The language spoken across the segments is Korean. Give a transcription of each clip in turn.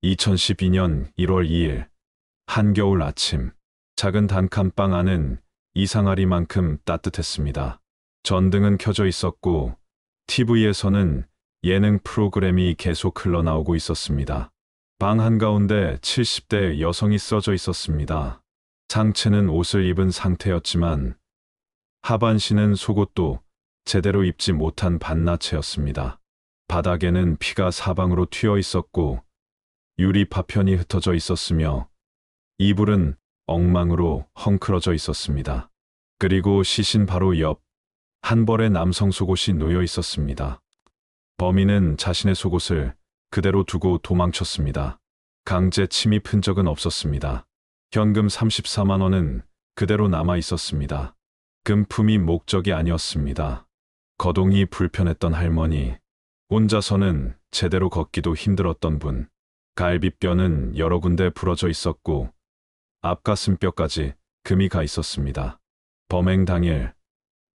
2012년 1월 2일 한겨울 아침, 작은 단칸방 안은 이상하리만큼 따뜻했습니다. 전등은 켜져 있었고 TV에서는 예능 프로그램이 계속 흘러나오고 있었습니다. 방 한가운데 70대 여성이 쓰러져 있었습니다. 상체는 옷을 입은 상태였지만 하반신은 속옷도 제대로 입지 못한 반나체였습니다. 바닥에는 피가 사방으로 튀어 있었고 유리 파편이 흩어져 있었으며 이불은 엉망으로 헝클어져 있었습니다. 그리고 시신 바로 옆 한 벌의 남성 속옷이 놓여 있었습니다. 범인은 자신의 속옷을 그대로 두고 도망쳤습니다. 강제 침입 흔적은 없었습니다. 현금 34만 원은 그대로 남아 있었습니다. 금품이 목적이 아니었습니다. 거동이 불편했던 할머니, 혼자서는 제대로 걷기도 힘들었던 분, 갈비뼈는 여러 군데 부러져 있었고 앞가슴뼈까지 금이 가 있었습니다. 범행 당일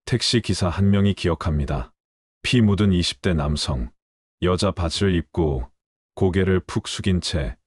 택시 기사 한 명이 기억합니다. 피 묻은 20대 남성, 여자 바지를 입고 고개를 푹 숙인 채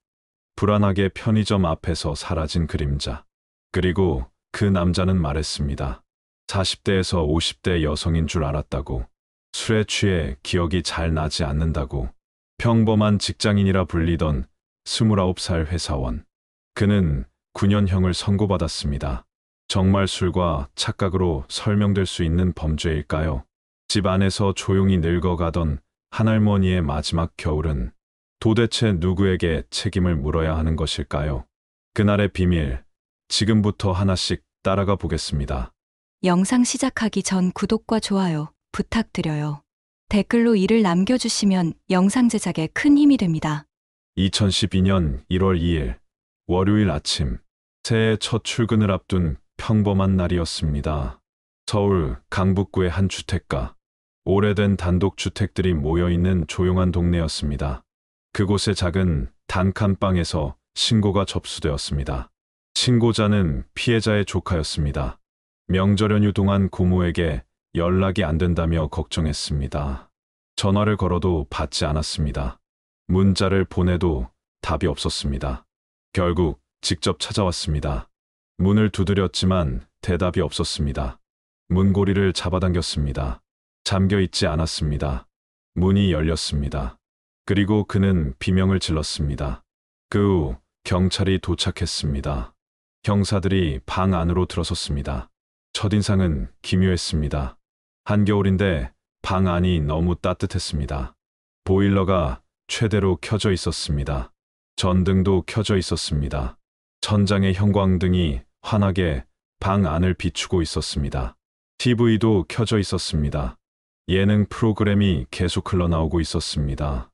불안하게 편의점 앞에서 사라진 그림자. 그리고 그 남자는 말했습니다. 40대에서 50대 여성인 줄 알았다고. 술에 취해 기억이 잘 나지 않는다고. 평범한 직장인이라 불리던 29살 회사원. 그는 9년형을 선고받았습니다. 정말 술과 착각으로 설명될 수 있는 범죄일까요? 집 안에서 조용히 늙어가던 한할머니의 마지막 겨울은 도대체 누구에게 책임을 물어야 하는 것일까요? 그날의 비밀, 지금부터 하나씩 따라가 보겠습니다. 영상 시작하기 전 구독과 좋아요 부탁드려요. 댓글로 이를 남겨주시면 영상 제작에 큰 힘이 됩니다. 2012년 1월 2일 월요일 아침, 새해 첫 출근을 앞둔 평범한 날이었습니다. 서울 강북구의 한 주택가, 오래된 단독주택들이 모여있는 조용한 동네였습니다. 그곳의 작은 단칸방에서 신고가 접수되었습니다. 신고자는 피해자의 조카였습니다. 명절 연휴 동안 고모에게 연락이 안 된다며 걱정했습니다. 전화를 걸어도 받지 않았습니다. 문자를 보내도 답이 없었습니다. 결국 직접 찾아왔습니다. 문을 두드렸지만 대답이 없었습니다. 문고리를 잡아당겼습니다. 잠겨 있지 않았습니다. 문이 열렸습니다. 그리고 그는 비명을 질렀습니다. 그 후 경찰이 도착했습니다. 형사들이 방 안으로 들어섰습니다. 첫인상은 기묘했습니다. 한겨울인데 방 안이 너무 따뜻했습니다. 보일러가 최대로 켜져 있었습니다. 전등도 켜져 있었습니다. 천장의 형광등이 환하게 방 안을 비추고 있었습니다. TV도 켜져 있었습니다. 예능 프로그램이 계속 흘러나오고 있었습니다.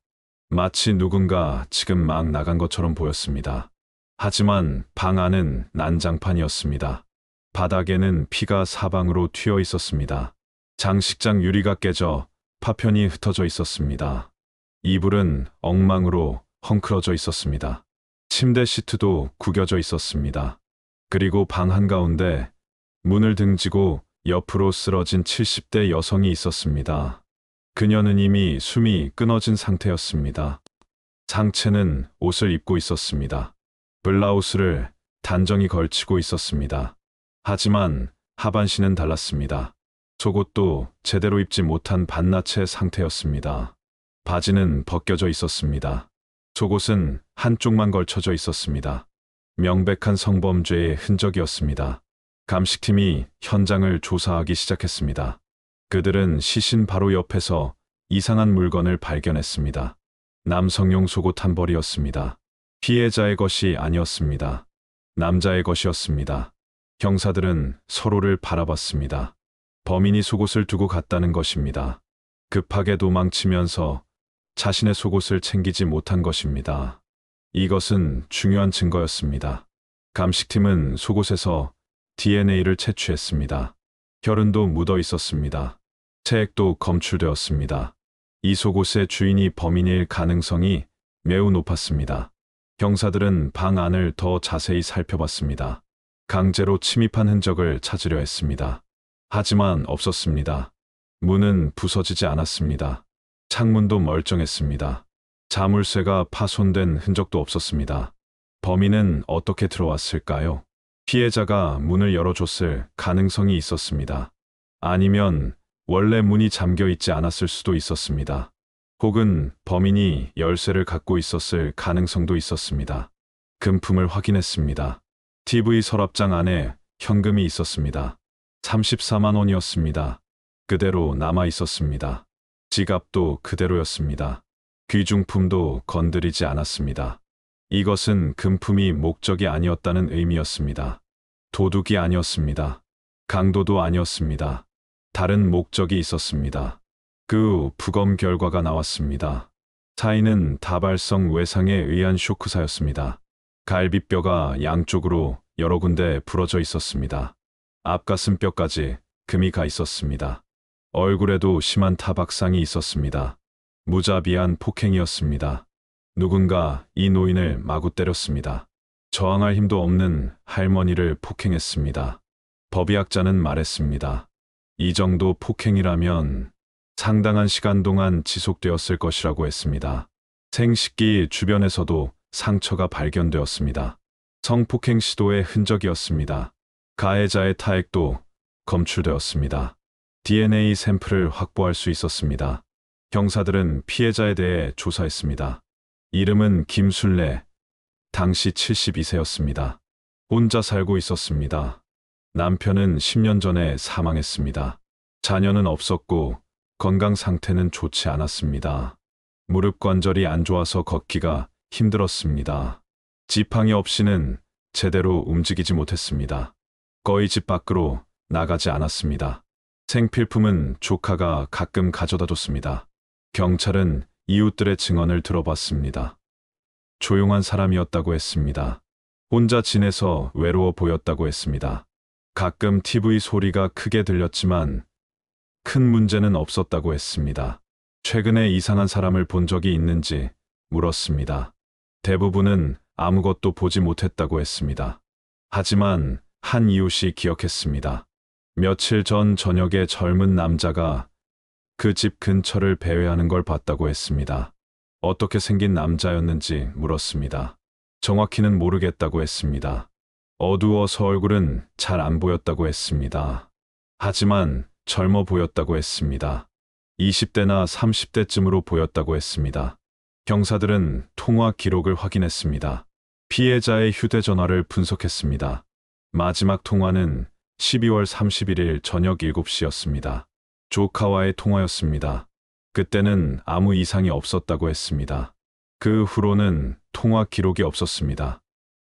마치 누군가 지금 막 나간 것처럼 보였습니다. 하지만 방 안은 난장판이었습니다. 바닥에는 피가 사방으로 튀어 있었습니다. 장식장 유리가 깨져 파편이 흩어져 있었습니다. 이불은 엉망으로 헝클어져 있었습니다. 침대 시트도 구겨져 있었습니다. 그리고 방 한가운데 문을 등지고 옆으로 쓰러진 70대 여성이 있었습니다. 그녀는 이미 숨이 끊어진 상태였습니다. 상체는 옷을 입고 있었습니다. 블라우스를 단정히 걸치고 있었습니다. 하지만 하반신은 달랐습니다. 속옷도 제대로 입지 못한 반나체 상태였습니다. 바지는 벗겨져 있었습니다. 속옷은 한쪽만 걸쳐져 있었습니다. 명백한 성범죄의 흔적이었습니다. 감식팀이 현장을 조사하기 시작했습니다. 그들은 시신 바로 옆에서 이상한 물건을 발견했습니다. 남성용 속옷 한 벌이었습니다. 피해자의 것이 아니었습니다. 남자의 것이었습니다. 형사들은 서로를 바라봤습니다. 범인이 속옷을 두고 갔다는 것입니다. 급하게 도망치면서 자신의 속옷을 챙기지 못한 것입니다. 이것은 중요한 증거였습니다. 감식팀은 속옷에서 DNA를 채취했습니다. 혈흔도 묻어 있었습니다. 체액도 검출되었습니다. 이 속옷의 주인이 범인일 가능성이 매우 높았습니다. 형사들은 방 안을 더 자세히 살펴봤습니다. 강제로 침입한 흔적을 찾으려 했습니다. 하지만 없었습니다. 문은 부서지지 않았습니다. 창문도 멀쩡했습니다. 자물쇠가 파손된 흔적도 없었습니다. 범인은 어떻게 들어왔을까요? 피해자가 문을 열어줬을 가능성이 있었습니다. 아니면 원래 문이 잠겨 있지 않았을 수도 있었습니다. 혹은 범인이 열쇠를 갖고 있었을 가능성도 있었습니다. 금품을 확인했습니다. TV 서랍장 안에 현금이 있었습니다. 34만 원이었습니다. 그대로 남아 있었습니다. 지갑도 그대로였습니다. 귀중품도 건드리지 않았습니다. 이것은 금품이 목적이 아니었다는 의미였습니다. 도둑이 아니었습니다. 강도도 아니었습니다. 다른 목적이 있었습니다. 그 후 부검 결과가 나왔습니다. 사인은 다발성 외상에 의한 쇼크사였습니다. 갈비뼈가 양쪽으로 여러 군데 부러져 있었습니다. 앞가슴뼈까지 금이 가 있었습니다. 얼굴에도 심한 타박상이 있었습니다. 무자비한 폭행이었습니다. 누군가 이 노인을 마구 때렸습니다. 저항할 힘도 없는 할머니를 폭행했습니다. 법의학자는 말했습니다. 이 정도 폭행이라면 상당한 시간 동안 지속되었을 것이라고 했습니다. 생식기 주변에서도 상처가 발견되었습니다. 성폭행 시도의 흔적이었습니다. 가해자의 타액도 검출되었습니다. DNA 샘플을 확보할 수 있었습니다. 형사들은 피해자에 대해 조사했습니다. 이름은 김순례, 당시 72세였습니다. 혼자 살고 있었습니다. 남편은 10년 전에 사망했습니다. 자녀는 없었고 건강 상태는 좋지 않았습니다. 무릎 관절이 안 좋아서 걷기가 힘들었습니다. 지팡이 없이는 제대로 움직이지 못했습니다. 거의 집 밖으로 나가지 않았습니다. 생필품은 조카가 가끔 가져다 줬습니다. 경찰은 이웃들의 증언을 들어봤습니다. 조용한 사람이었다고 했습니다. 혼자 지내서 외로워 보였다고 했습니다. 가끔 TV 소리가 크게 들렸지만 큰 문제는 없었다고 했습니다. 최근에 이상한 사람을 본 적이 있는지 물었습니다. 대부분은 아무것도 보지 못했다고 했습니다. 하지만 한 이웃이 기억했습니다. 며칠 전 저녁에 젊은 남자가 그 집 근처를 배회하는 걸 봤다고 했습니다. 어떻게 생긴 남자였는지 물었습니다. 정확히는 모르겠다고 했습니다. 어두워서 얼굴은 잘 안 보였다고 했습니다. 하지만 젊어 보였다고 했습니다. 20대나 30대쯤으로 보였다고 했습니다. 경사들은 통화 기록을 확인했습니다. 피해자의 휴대전화를 분석했습니다. 마지막 통화는 12월 31일 저녁 7시였습니다. 조카와의 통화였습니다. 그때는 아무 이상이 없었다고 했습니다. 그 후로는 통화 기록이 없었습니다.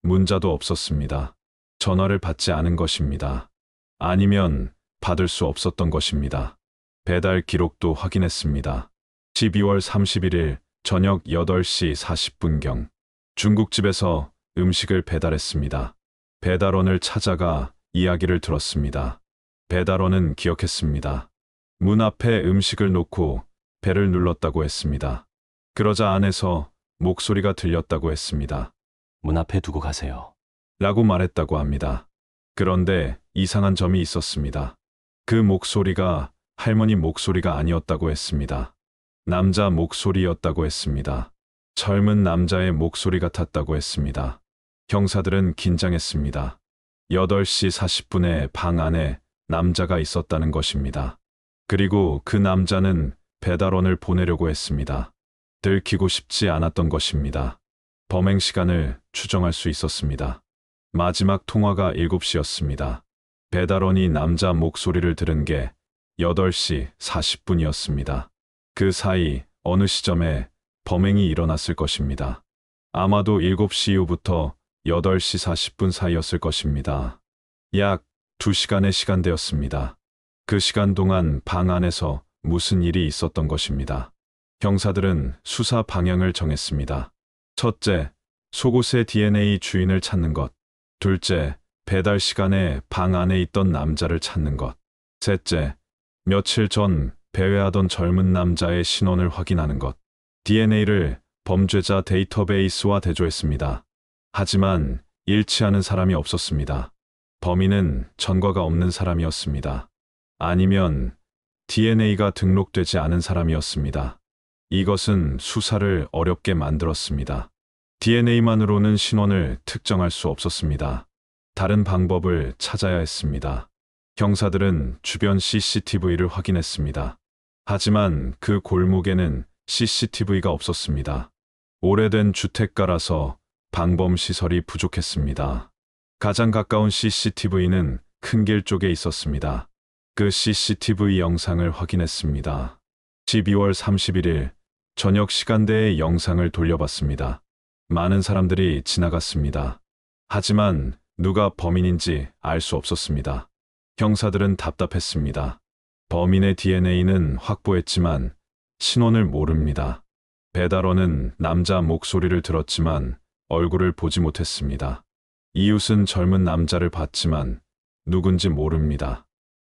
문자도 없었습니다. 전화를 받지 않은 것입니다. 아니면 받을 수 없었던 것입니다. 배달 기록도 확인했습니다. 12월 31일 저녁 8시 40분경 중국집에서 음식을 배달했습니다. 배달원을 찾아가 이야기를 들었습니다. 배달원은 기억했습니다. 문 앞에 음식을 놓고 벨을 눌렀다고 했습니다. 그러자 안에서 목소리가 들렸다고 했습니다. 문 앞에 두고 가세요. 라고 말했다고 합니다. 그런데 이상한 점이 있었습니다. 그 목소리가 할머니 목소리가 아니었다고 했습니다. 남자 목소리였다고 했습니다. 젊은 남자의 목소리 같았다고 했습니다. 형사들은 긴장했습니다. 8시 40분에 방 안에 남자가 있었다는 것입니다. 그리고 그 남자는 배달원을 보내려고 했습니다. 들키고 싶지 않았던 것입니다. 범행 시간을 추정할 수 있었습니다. 마지막 통화가 7시였습니다. 배달원이 남자 목소리를 들은 게 8시 40분이었습니다. 그 사이 어느 시점에 범행이 일어났을 것입니다. 아마도 7시 이후부터 8시 40분 사이였을 것입니다. 약 2시간의 시간대였습니다. 그 시간 동안 방 안에서 무슨 일이 있었던 것입니다. 형사들은 수사 방향을 정했습니다. 첫째, 속옷의 DNA 주인을 찾는 것. 둘째, 배달 시간에 방 안에 있던 남자를 찾는 것. 셋째, 며칠 전 배회하던 젊은 남자의 신원을 확인하는 것. DNA를 범죄자 데이터베이스와 대조했습니다. 하지만 일치하는 사람이 없었습니다. 범인은 전과가 없는 사람이었습니다. 아니면 DNA가 등록되지 않은 사람이었습니다. 이것은 수사를 어렵게 만들었습니다. DNA만으로는 신원을 특정할 수 없었습니다. 다른 방법을 찾아야 했습니다. 형사들은 주변 CCTV를 확인했습니다. 하지만 그 골목에는 CCTV가 없었습니다. 오래된 주택가라서 방범시설이 부족했습니다. 가장 가까운 CCTV는 큰 길 쪽에 있었습니다. 그 CCTV 영상을 확인했습니다. 12월 31일 저녁 시간대의 영상을 돌려봤습니다. 많은 사람들이 지나갔습니다. 하지만 누가 범인인지 알 수 없었습니다. 형사들은 답답했습니다. 범인의 DNA는 확보했지만 신원을 모릅니다. 배달원은 남자 목소리를 들었지만 얼굴을 보지 못했습니다. 이웃은 젊은 남자를 봤지만 누군지 모릅니다.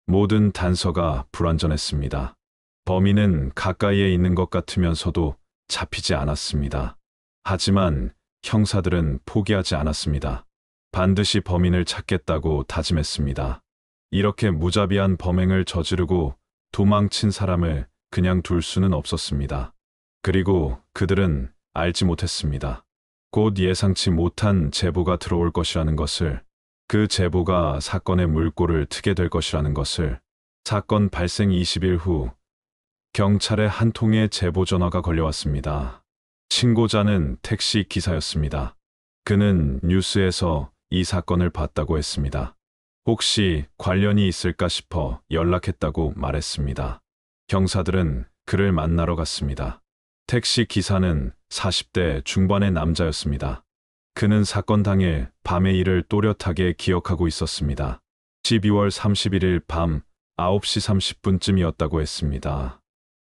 모든 단서가 불완전했습니다. 범인은 가까이에 있는 것 같으면서도 잡히지 않았습니다. 하지만 형사들은 포기하지 않았습니다. 반드시 범인을 찾겠다고 다짐했습니다. 이렇게 무자비한 범행을 저지르고 도망친 사람을 그냥 둘 수는 없었습니다. 그리고 그들은 알지 못했습니다. 곧 예상치 못한 제보가 들어올 것이라는 것을, 그 제보가 사건의 물꼬를 트게 될 것이라는 것을. 사건 발생 20일 후 경찰에 한 통의 제보 전화가 걸려왔습니다. 신고자는 택시 기사였습니다. 그는 뉴스에서 이 사건을 봤다고 했습니다. 혹시 관련이 있을까 싶어 연락했다고 말했습니다. 형사들은 그를 만나러 갔습니다. 택시 기사는 40대 중반의 남자였습니다. 그는 사건 당일 밤의 일을 또렷하게 기억하고 있었습니다. 12월 31일 밤 9시 30분쯤이었다고 했습니다.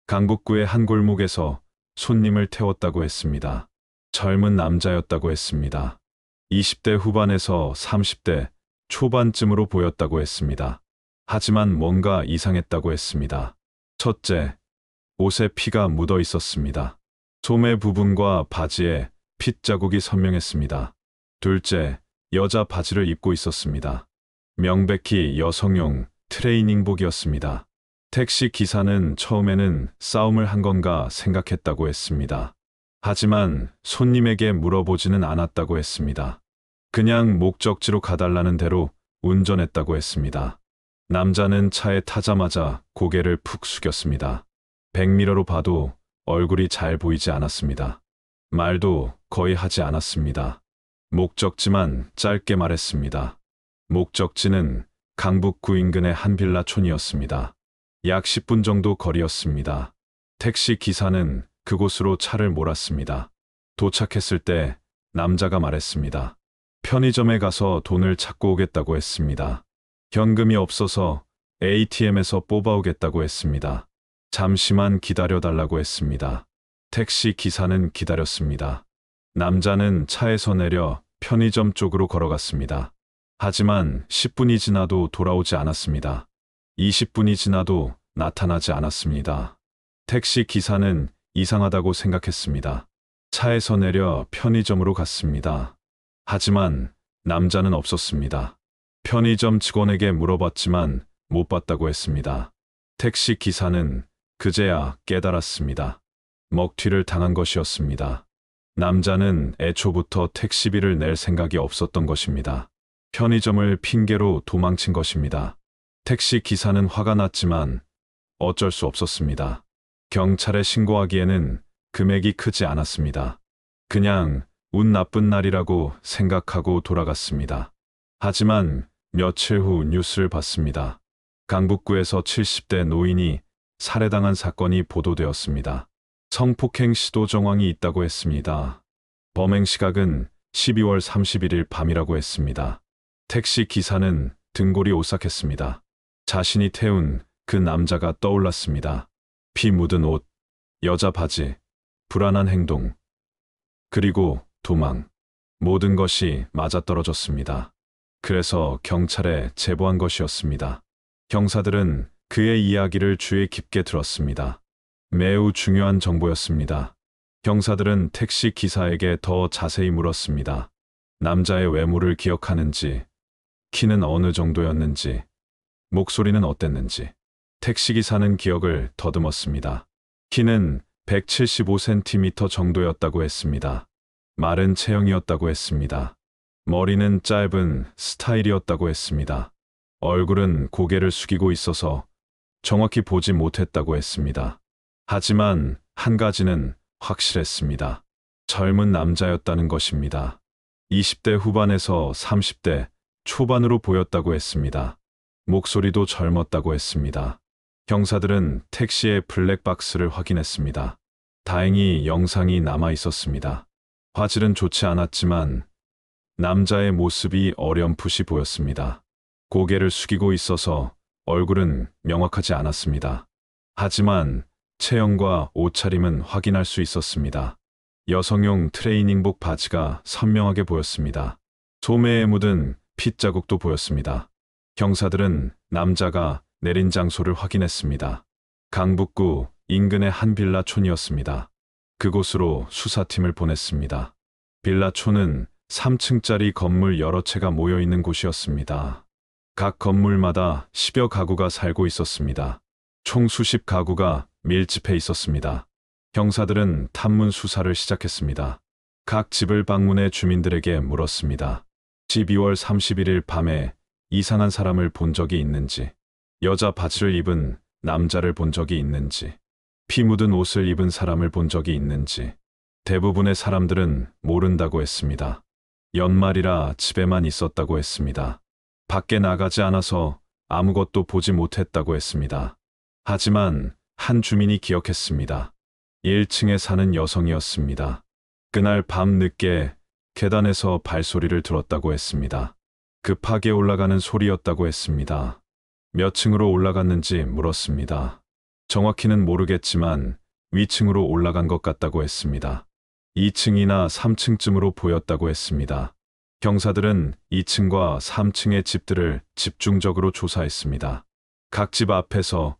강북구의 한 골목에서 손님을 태웠다고 했습니다. 젊은 남자였다고 했습니다. 20대 후반에서 30대 초반쯤으로 보였다고 했습니다. 하지만 뭔가 이상했다고 했습니다. 첫째, 옷에 피가 묻어 있었습니다. 소매 부분과 바지에 핏자국이 선명했습니다. 둘째, 여자 바지를 입고 있었습니다. 명백히 여성용 트레이닝복이었습니다. 택시 기사는 처음에는 싸움을 한 건가 생각했다고 했습니다. 하지만 손님에게 물어보지는 않았다고 했습니다. 그냥 목적지로 가달라는 대로 운전했다고 했습니다. 남자는 차에 타자마자 고개를 푹 숙였습니다. 백미러로 봐도 얼굴이 잘 보이지 않았습니다. 말도 거의 하지 않았습니다. 목적지만 짧게 말했습니다. 목적지는 강북구 인근의 한 빌라촌이었습니다. 약 10분 정도 거리였습니다. 택시 기사는 그곳으로 차를 몰았습니다. 도착했을 때 남자가 말했습니다. 편의점에 가서 돈을 찾고 오겠다고 했습니다. 현금이 없어서 ATM에서 뽑아오겠다고 했습니다. 잠시만 기다려달라고 했습니다. 택시 기사는 기다렸습니다. 남자는 차에서 내려 편의점 쪽으로 걸어갔습니다. 하지만 10분이 지나도 돌아오지 않았습니다. 20분이 지나도 나타나지 않았습니다. 택시 기사는 이상하다고 생각했습니다. 차에서 내려 편의점으로 갔습니다. 하지만 남자는 없었습니다. 편의점 직원에게 물어봤지만 못 봤다고 했습니다. 택시 기사는 그제야 깨달았습니다. 먹튀를 당한 것이었습니다. 남자는 애초부터 택시비를 낼 생각이 없었던 것입니다. 편의점을 핑계로 도망친 것입니다. 택시 기사는 화가 났지만 어쩔 수 없었습니다. 경찰에 신고하기에는 금액이 크지 않았습니다. 그냥 운 나쁜 날이라고 생각하고 돌아갔습니다. 하지만 며칠 후 뉴스를 봤습니다. 강북구에서 70대 노인이 살해당한 사건이 보도되었습니다. 성폭행 시도 정황이 있다고 했습니다. 범행 시각은 12월 31일 밤이라고 했습니다. 택시 기사는 등골이 오싹했습니다. 자신이 태운 그 남자가 떠올랐습니다. 피 묻은 옷, 여자 바지, 불안한 행동, 그리고 도망. 모든 것이 맞아떨어졌습니다. 그래서 경찰에 제보한 것이었습니다. 형사들은 그의 이야기를 주의 깊게 들었습니다. 매우 중요한 정보였습니다. 형사들은 택시 기사에게 더 자세히 물었습니다. 남자의 외모를 기억하는지, 키는 어느 정도였는지, 목소리는 어땠는지. 택시 기사는 기억을 더듬었습니다. 키는 175cm 정도였다고 했습니다. 마른 체형이었다고 했습니다. 머리는 짧은 스타일이었다고 했습니다. 얼굴은 고개를 숙이고 있어서 정확히 보지 못했다고 했습니다. 하지만 한 가지는 확실했습니다. 젊은 남자였다는 것입니다. 20대 후반에서 30대 초반으로 보였다고 했습니다. 목소리도 젊었다고 했습니다. 경사들은 택시의 블랙박스를 확인했습니다. 다행히 영상이 남아 있었습니다. 화질은 좋지 않았지만 남자의 모습이 어렴풋이 보였습니다. 고개를 숙이고 있어서 얼굴은 명확하지 않았습니다. 하지만 체형과 옷차림은 확인할 수 있었습니다. 여성용 트레이닝복 바지가 선명하게 보였습니다. 소매에 묻은 핏자국도 보였습니다. 경사들은 남자가 내린 장소를 확인했습니다. 강북구 인근의 한 빌라촌이었습니다. 그곳으로 수사팀을 보냈습니다. 빌라촌은 3층짜리 건물 여러 채가 모여 있는 곳이었습니다. 각 건물마다 10여 가구가 살고 있었습니다. 총 수십 가구가 밀집해 있었습니다. 경사들은 탐문 수사를 시작했습니다. 각 집을 방문해 주민들에게 물었습니다. 12월 31일 밤에 이상한 사람을 본 적이 있는지, 여자 바지를 입은 남자를 본 적이 있는지, 피 묻은 옷을 입은 사람을 본 적이 있는지. 대부분의 사람들은 모른다고 했습니다. 연말이라 집에만 있었다고 했습니다. 밖에 나가지 않아서 아무것도 보지 못했다고 했습니다. 하지만 한 주민이 기억했습니다. 1층에 사는 여성이었습니다. 그날 밤 늦게 계단에서 발소리를 들었다고 했습니다. 급하게 올라가는 소리였다고 했습니다. 몇 층으로 올라갔는지 물었습니다. 정확히는 모르겠지만 위층으로 올라간 것 같다고 했습니다. 2층이나 3층쯤으로 보였다고 했습니다. 경사들은 2층과 3층의 집들을 집중적으로 조사했습니다. 각 집 앞에서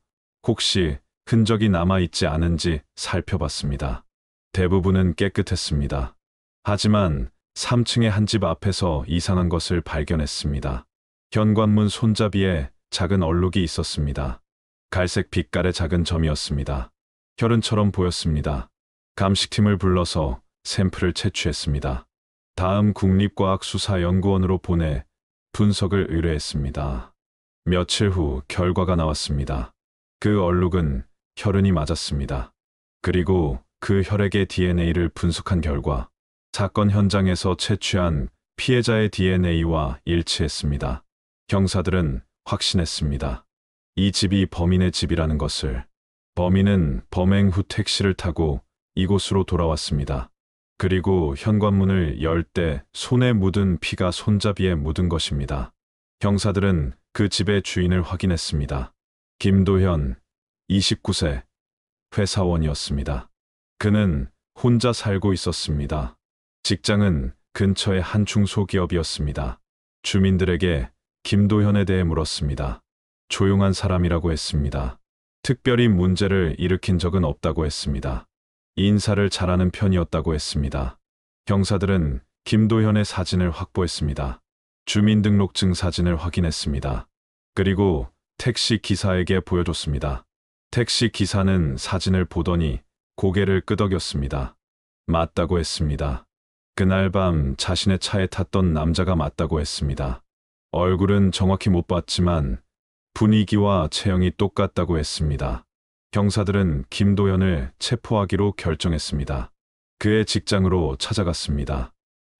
혹시 흔적이 남아있지 않은지 살펴봤습니다. 대부분은 깨끗했습니다. 하지만 3층의 한 집 앞에서 이상한 것을 발견했습니다. 현관문 손잡이에 작은 얼룩이 있었습니다. 갈색 빛깔의 작은 점이었습니다. 혈흔처럼 보였습니다. 감식팀을 불러서 샘플을 채취했습니다. 다음 국립과학수사연구원으로 보내 분석을 의뢰했습니다. 며칠 후 결과가 나왔습니다. 그 얼룩은 혈흔이 맞았습니다. 그리고 그 혈액의 DNA를 분석한 결과 사건 현장에서 채취한 피해자의 DNA와 일치했습니다. 경사들은 확신했습니다. 이 집이 범인의 집이라는 것을. 범인은 범행 후 택시를 타고 이곳으로 돌아왔습니다. 그리고 현관문을 열 때 손에 묻은 피가 손잡이에 묻은 것입니다. 경사들은 그 집의 주인을 확인했습니다. 김도현, 29세, 회사원이었습니다. 그는 혼자 살고 있었습니다. 직장은 근처의 한 중소기업이었습니다. 주민들에게 김도현에 대해 물었습니다. 조용한 사람이라고 했습니다. 특별히 문제를 일으킨 적은 없다고 했습니다. 인사를 잘하는 편이었다고 했습니다. 경사들은 김도현의 사진을 확보했습니다. 주민등록증 사진을 확인했습니다. 그리고 택시 기사에게 보여줬습니다. 택시 기사는 사진을 보더니 고개를 끄덕였습니다. 맞다고 했습니다. 그날 밤 자신의 차에 탔던 남자가 맞다고 했습니다. 얼굴은 정확히 못 봤지만 분위기와 체형이 똑같다고 했습니다. 경사들은 김도현을 체포하기로 결정했습니다. 그의 직장으로 찾아갔습니다.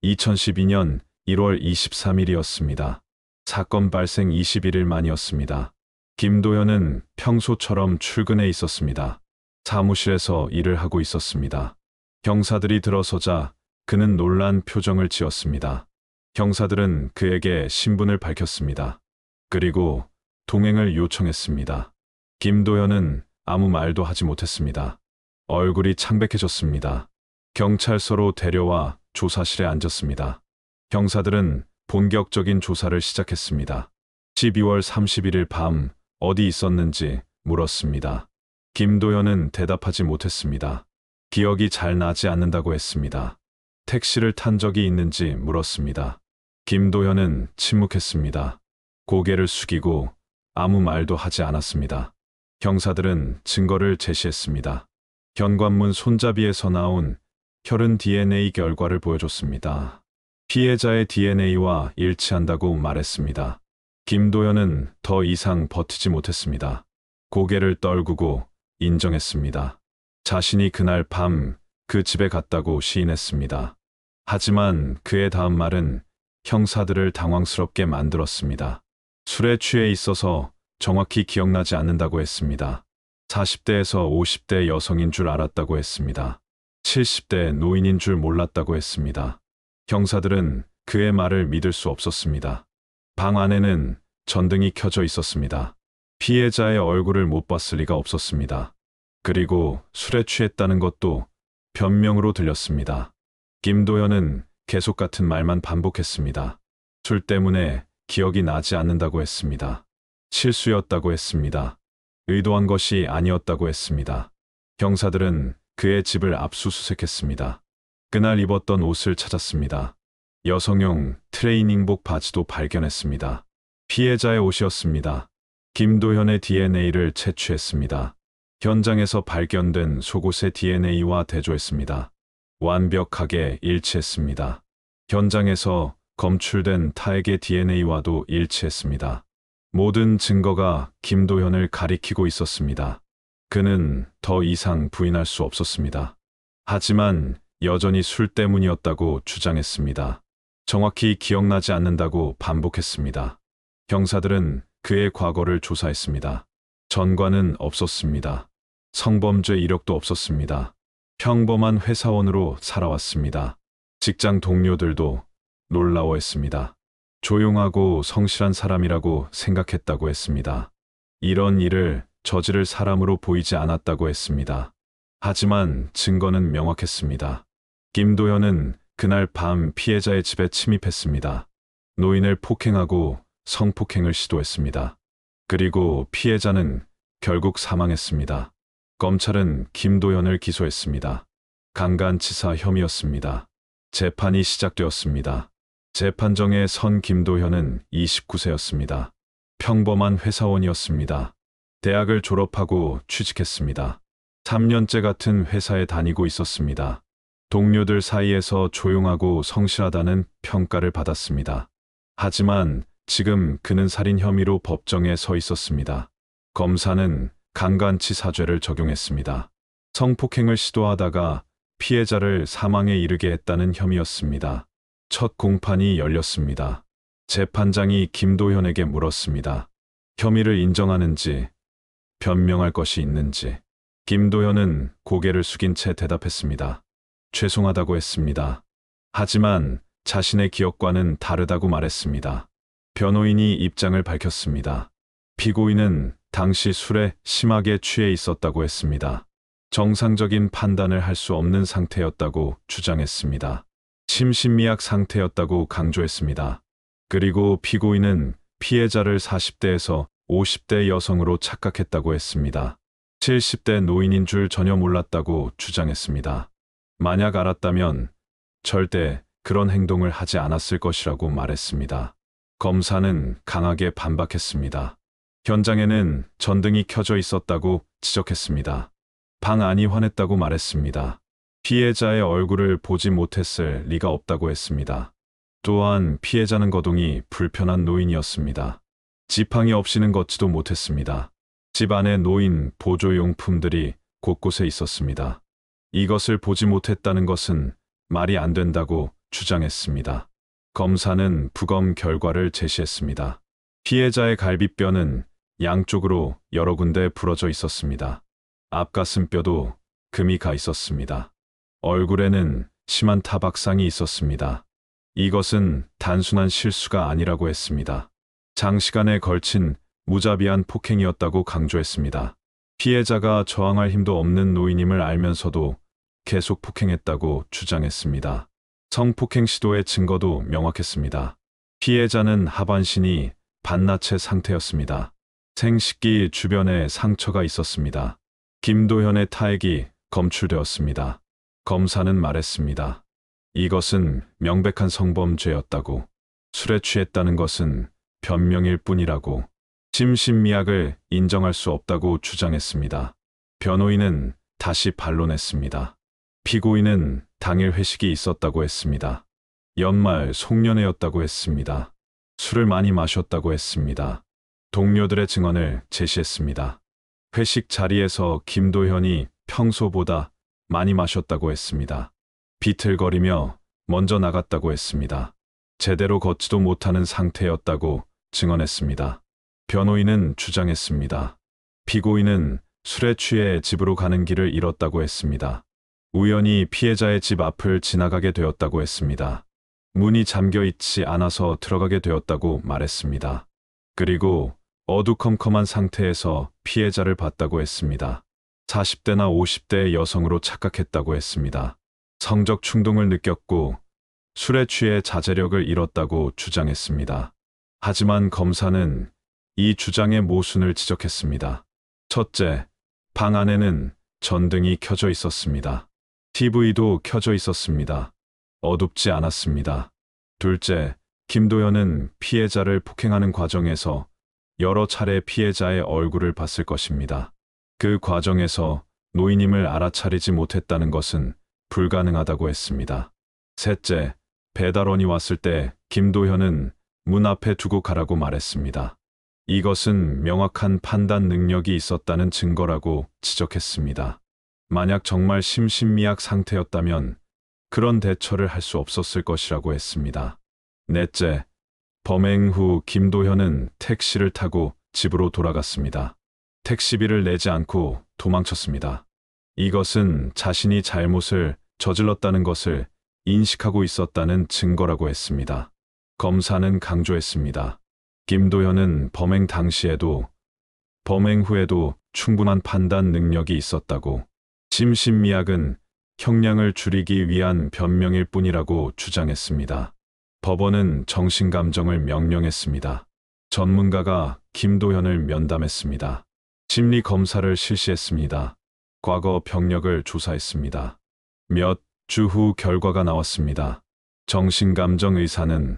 2012년 1월 23일이었습니다. 사건 발생 21일 만이었습니다. 김도현은 평소처럼 출근해 있었습니다. 사무실에서 일을 하고 있었습니다. 경사들이 들어서자 그는 놀란 표정을 지었습니다. 경사들은 그에게 신분을 밝혔습니다. 그리고 동행을 요청했습니다. 김도현은 아무 말도 하지 못했습니다. 얼굴이 창백해졌습니다. 경찰서로 데려와 조사실에 앉았습니다. 경사들은 본격적인 조사를 시작했습니다. 12월 31일 밤 어디 있었는지 물었습니다. 김도현은 대답하지 못했습니다. 기억이 잘 나지 않는다고 했습니다. 택시를 탄 적이 있는지 물었습니다. 김도현은 침묵했습니다. 고개를 숙이고 아무 말도 하지 않았습니다. 경사들은 증거를 제시했습니다. 현관문 손잡이에서 나온 혈흔 DNA 결과를 보여줬습니다. 피해자의 DNA와 일치한다고 말했습니다. 김도현은 더 이상 버티지 못했습니다. 고개를 떨구고 인정했습니다. 자신이 그날 밤 그 집에 갔다고 시인했습니다. 하지만 그의 다음 말은 형사들을 당황스럽게 만들었습니다. 술에 취해 있어서 정확히 기억나지 않는다고 했습니다. 40대에서 50대 여성인 줄 알았다고 했습니다. 70대 노인인 줄 몰랐다고 했습니다. 형사들은 그의 말을 믿을 수 없었습니다. 방 안에는 전등이 켜져 있었습니다. 피해자의 얼굴을 못 봤을 리가 없었습니다. 그리고 술에 취했다는 것도 변명으로 들렸습니다. 김도현은 계속 같은 말만 반복했습니다. 술 때문에 기억이 나지 않는다고 했습니다. 실수였다고 했습니다. 의도한 것이 아니었다고 했습니다. 형사들은 그의 집을 압수수색했습니다. 그날 입었던 옷을 찾았습니다. 여성용 트레이닝복 바지도 발견했습니다. 피해자의 옷이었습니다. 김도현의 DNA를 채취했습니다. 현장에서 발견된 속옷의 DNA와 대조했습니다. 완벽하게 일치했습니다. 현장에서 검출된 타액의 DNA와도 일치했습니다. 모든 증거가 김도현을 가리키고 있었습니다. 그는 더 이상 부인할 수 없었습니다. 하지만 여전히 술 때문이었다고 주장했습니다. 정확히 기억나지 않는다고 반복했습니다. 형사들은 그의 과거를 조사했습니다. 전과는 없었습니다. 성범죄 이력도 없었습니다. 평범한 회사원으로 살아왔습니다. 직장 동료들도 놀라워했습니다. 조용하고 성실한 사람이라고 생각했다고 했습니다. 이런 일을 저지를 사람으로 보이지 않았다고 했습니다. 하지만 증거는 명확했습니다. 김도현은 그날 밤 피해자의 집에 침입했습니다. 노인을 폭행하고 성폭행을 시도했습니다. 그리고 피해자는 결국 사망했습니다. 검찰은 김도현을 기소했습니다. 강간치사 혐의였습니다. 재판이 시작되었습니다. 재판정에 선 김도현은 29세였습니다. 평범한 회사원이었습니다. 대학을 졸업하고 취직했습니다. 3년째 같은 회사에 다니고 있었습니다. 동료들 사이에서 조용하고 성실하다는 평가를 받았습니다. 하지만 지금 그는 살인 혐의로 법정에 서 있었습니다. 검사는 강간치사죄를 적용했습니다. 성폭행을 시도하다가 피해자를 사망에 이르게 했다는 혐의였습니다. 첫 공판이 열렸습니다. 재판장이 김도현에게 물었습니다. 혐의를 인정하는지, 변명할 것이 있는지. 김도현은 고개를 숙인 채 대답했습니다. 죄송하다고 했습니다. 하지만 자신의 기억과는 다르다고 말했습니다. 변호인이 입장을 밝혔습니다. 피고인은 당시 술에 심하게 취해 있었다고 했습니다. 정상적인 판단을 할 수 없는 상태였다고 주장했습니다. 심신미약 상태였다고 강조했습니다. 그리고 피고인은 피해자를 40대에서 50대 여성으로 착각했다고 했습니다. 70대 노인인 줄 전혀 몰랐다고 주장했습니다. 만약 알았다면 절대 그런 행동을 하지 않았을 것이라고 말했습니다. 검사는 강하게 반박했습니다. 현장에는 전등이 켜져 있었다고 지적했습니다. 방 안이 환했다고 말했습니다. 피해자의 얼굴을 보지 못했을 리가 없다고 했습니다. 또한 피해자는 거동이 불편한 노인이었습니다. 지팡이 없이는 걷지도 못했습니다. 집 안에 놓인 보조용품들이 곳곳에 있었습니다. 이것을 보지 못했다는 것은 말이 안 된다고 주장했습니다. 검사는 부검 결과를 제시했습니다. 피해자의 갈비뼈는 양쪽으로 여러 군데 부러져 있었습니다. 앞가슴뼈도 금이 가 있었습니다. 얼굴에는 심한 타박상이 있었습니다. 이것은 단순한 실수가 아니라고 했습니다. 장시간에 걸친 무자비한 폭행이었다고 강조했습니다. 피해자가 저항할 힘도 없는 노인임을 알면서도 계속 폭행했다고 주장했습니다. 성폭행 시도의 증거도 명확했습니다. 피해자는 하반신이 반나체 상태였습니다. 생식기 주변에 상처가 있었습니다. 김도현의 타액이 검출되었습니다. 검사는 말했습니다. 이것은 명백한 성범죄였다고. 술에 취했다는 것은 변명일 뿐이라고. 심신미약을 인정할 수 없다고 주장했습니다. 변호인은 다시 반론했습니다. 피고인은 당일 회식이 있었다고 했습니다. 연말 송년회였다고 했습니다. 술을 많이 마셨다고 했습니다. 동료들의 증언을 제시했습니다. 회식 자리에서 김도현이 평소보다 많이 마셨다고 했습니다. 비틀거리며 먼저 나갔다고 했습니다. 제대로 걷지도 못하는 상태였다고 증언했습니다. 변호인은 주장했습니다. 피고인은 술에 취해 집으로 가는 길을 잃었다고 했습니다. 우연히 피해자의 집 앞을 지나가게 되었다고 했습니다. 문이 잠겨 있지 않아서 들어가게 되었다고 말했습니다. 그리고 어두컴컴한 상태에서 피해자를 봤다고 했습니다. 40대나 50대의 여성으로 착각했다고 했습니다. 성적 충동을 느꼈고 술에 취해 자제력을 잃었다고 주장했습니다. 하지만 검사는 이 주장의 모순을 지적했습니다. 첫째, 방 안에는 전등이 켜져 있었습니다. TV도 켜져 있었습니다. 어둡지 않았습니다. 둘째, 김도현은 피해자를 폭행하는 과정에서 여러 차례 피해자의 얼굴을 봤을 것입니다. 그 과정에서 노인임을 알아차리지 못했다는 것은 불가능하다고 했습니다. 셋째, 배달원이 왔을 때 김도현은 문 앞에 두고 가라고 말했습니다. 이것은 명확한 판단 능력이 있었다는 증거라고 지적했습니다. 만약 정말 심신미약 상태였다면 그런 대처를 할 수 없었을 것이라고 했습니다. 넷째, 범행 후 김도현은 택시를 타고 집으로 돌아갔습니다. 택시비를 내지 않고 도망쳤습니다. 이것은 자신이 잘못을 저질렀다는 것을 인식하고 있었다는 증거라고 했습니다. 검사는 강조했습니다. 김도현은 범행 당시에도 범행 후에도 충분한 판단 능력이 있었다고, 심신미약은 형량을 줄이기 위한 변명일 뿐이라고 주장했습니다. 법원은 정신감정을 명령했습니다. 전문가가 김도현을 면담했습니다. 심리검사를 실시했습니다. 과거 병력을 조사했습니다. 몇 주 후 결과가 나왔습니다. 정신감정 의사는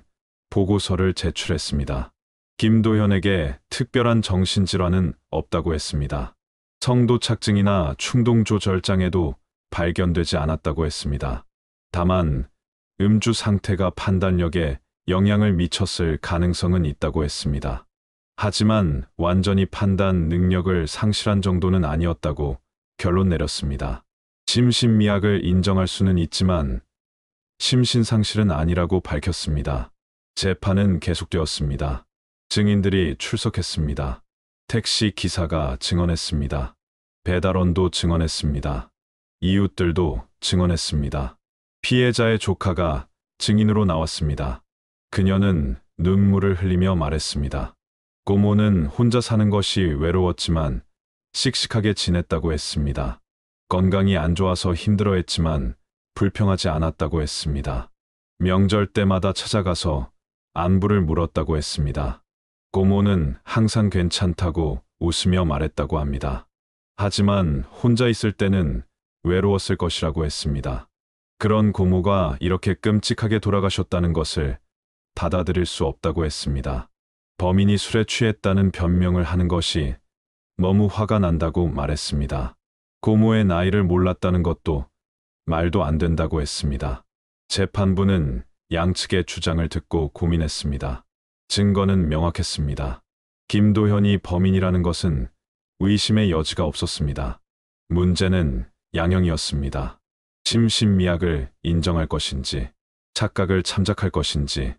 보고서를 제출했습니다. 김도현에게 특별한 정신질환은 없다고 했습니다. 성도착증이나 충동조절장애도 발견되지 않았다고 했습니다. 다만 음주 상태가 판단력에 영향을 미쳤을 가능성은 있다고 했습니다. 하지만 완전히 판단 능력을 상실한 정도는 아니었다고 결론 내렸습니다. 심신미약을 인정할 수는 있지만 심신상실은 아니라고 밝혔습니다. 재판은 계속되었습니다. 증인들이 출석했습니다. 택시 기사가 증언했습니다. 배달원도 증언했습니다. 이웃들도 증언했습니다. 피해자의 조카가 증인으로 나왔습니다. 그녀는 눈물을 흘리며 말했습니다. 고모는 혼자 사는 것이 외로웠지만 씩씩하게 지냈다고 했습니다. 건강이 안 좋아서 힘들어했지만 불평하지 않았다고 했습니다. 명절 때마다 찾아가서 안부를 물었다고 했습니다. 고모는 항상 괜찮다고 웃으며 말했다고 합니다. 하지만 혼자 있을 때는 외로웠을 것이라고 했습니다. 그런 고모가 이렇게 끔찍하게 돌아가셨다는 것을 받아들일 수 없다고 했습니다. 범인이 술에 취했다는 변명을 하는 것이 너무 화가 난다고 말했습니다. 고모의 나이를 몰랐다는 것도 말도 안 된다고 했습니다. 재판부는 양측의 주장을 듣고 고민했습니다. 증거는 명확했습니다. 김도현이 범인이라는 것은 의심의 여지가 없었습니다. 문제는 양형이었습니다. 심신미약을 인정할 것인지, 착각을 참작할 것인지,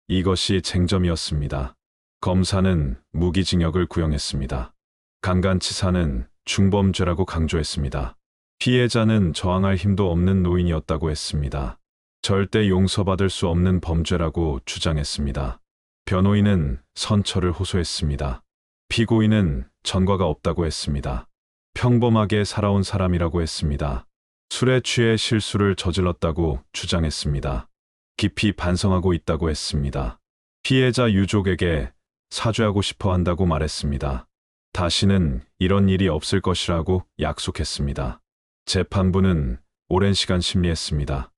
이것이 쟁점이었습니다. 검사는 무기징역을 구형했습니다. 강간치사는 중범죄라고 강조했습니다. 피해자는 저항할 힘도 없는 노인이었다고 했습니다. 절대 용서받을 수 없는 범죄라고 주장했습니다. 변호인은 선처를 호소했습니다. 피고인은 전과가 없다고 했습니다. 평범하게 살아온 사람이라고 했습니다. 술에 취해 실수를 저질렀다고 주장했습니다. 깊이 반성하고 있다고 했습니다. 피해자 유족에게 사죄하고 싶어 한다고 말했습니다. 다시는 이런 일이 없을 것이라고 약속했습니다. 재판부는 오랜 시간 심리했습니다.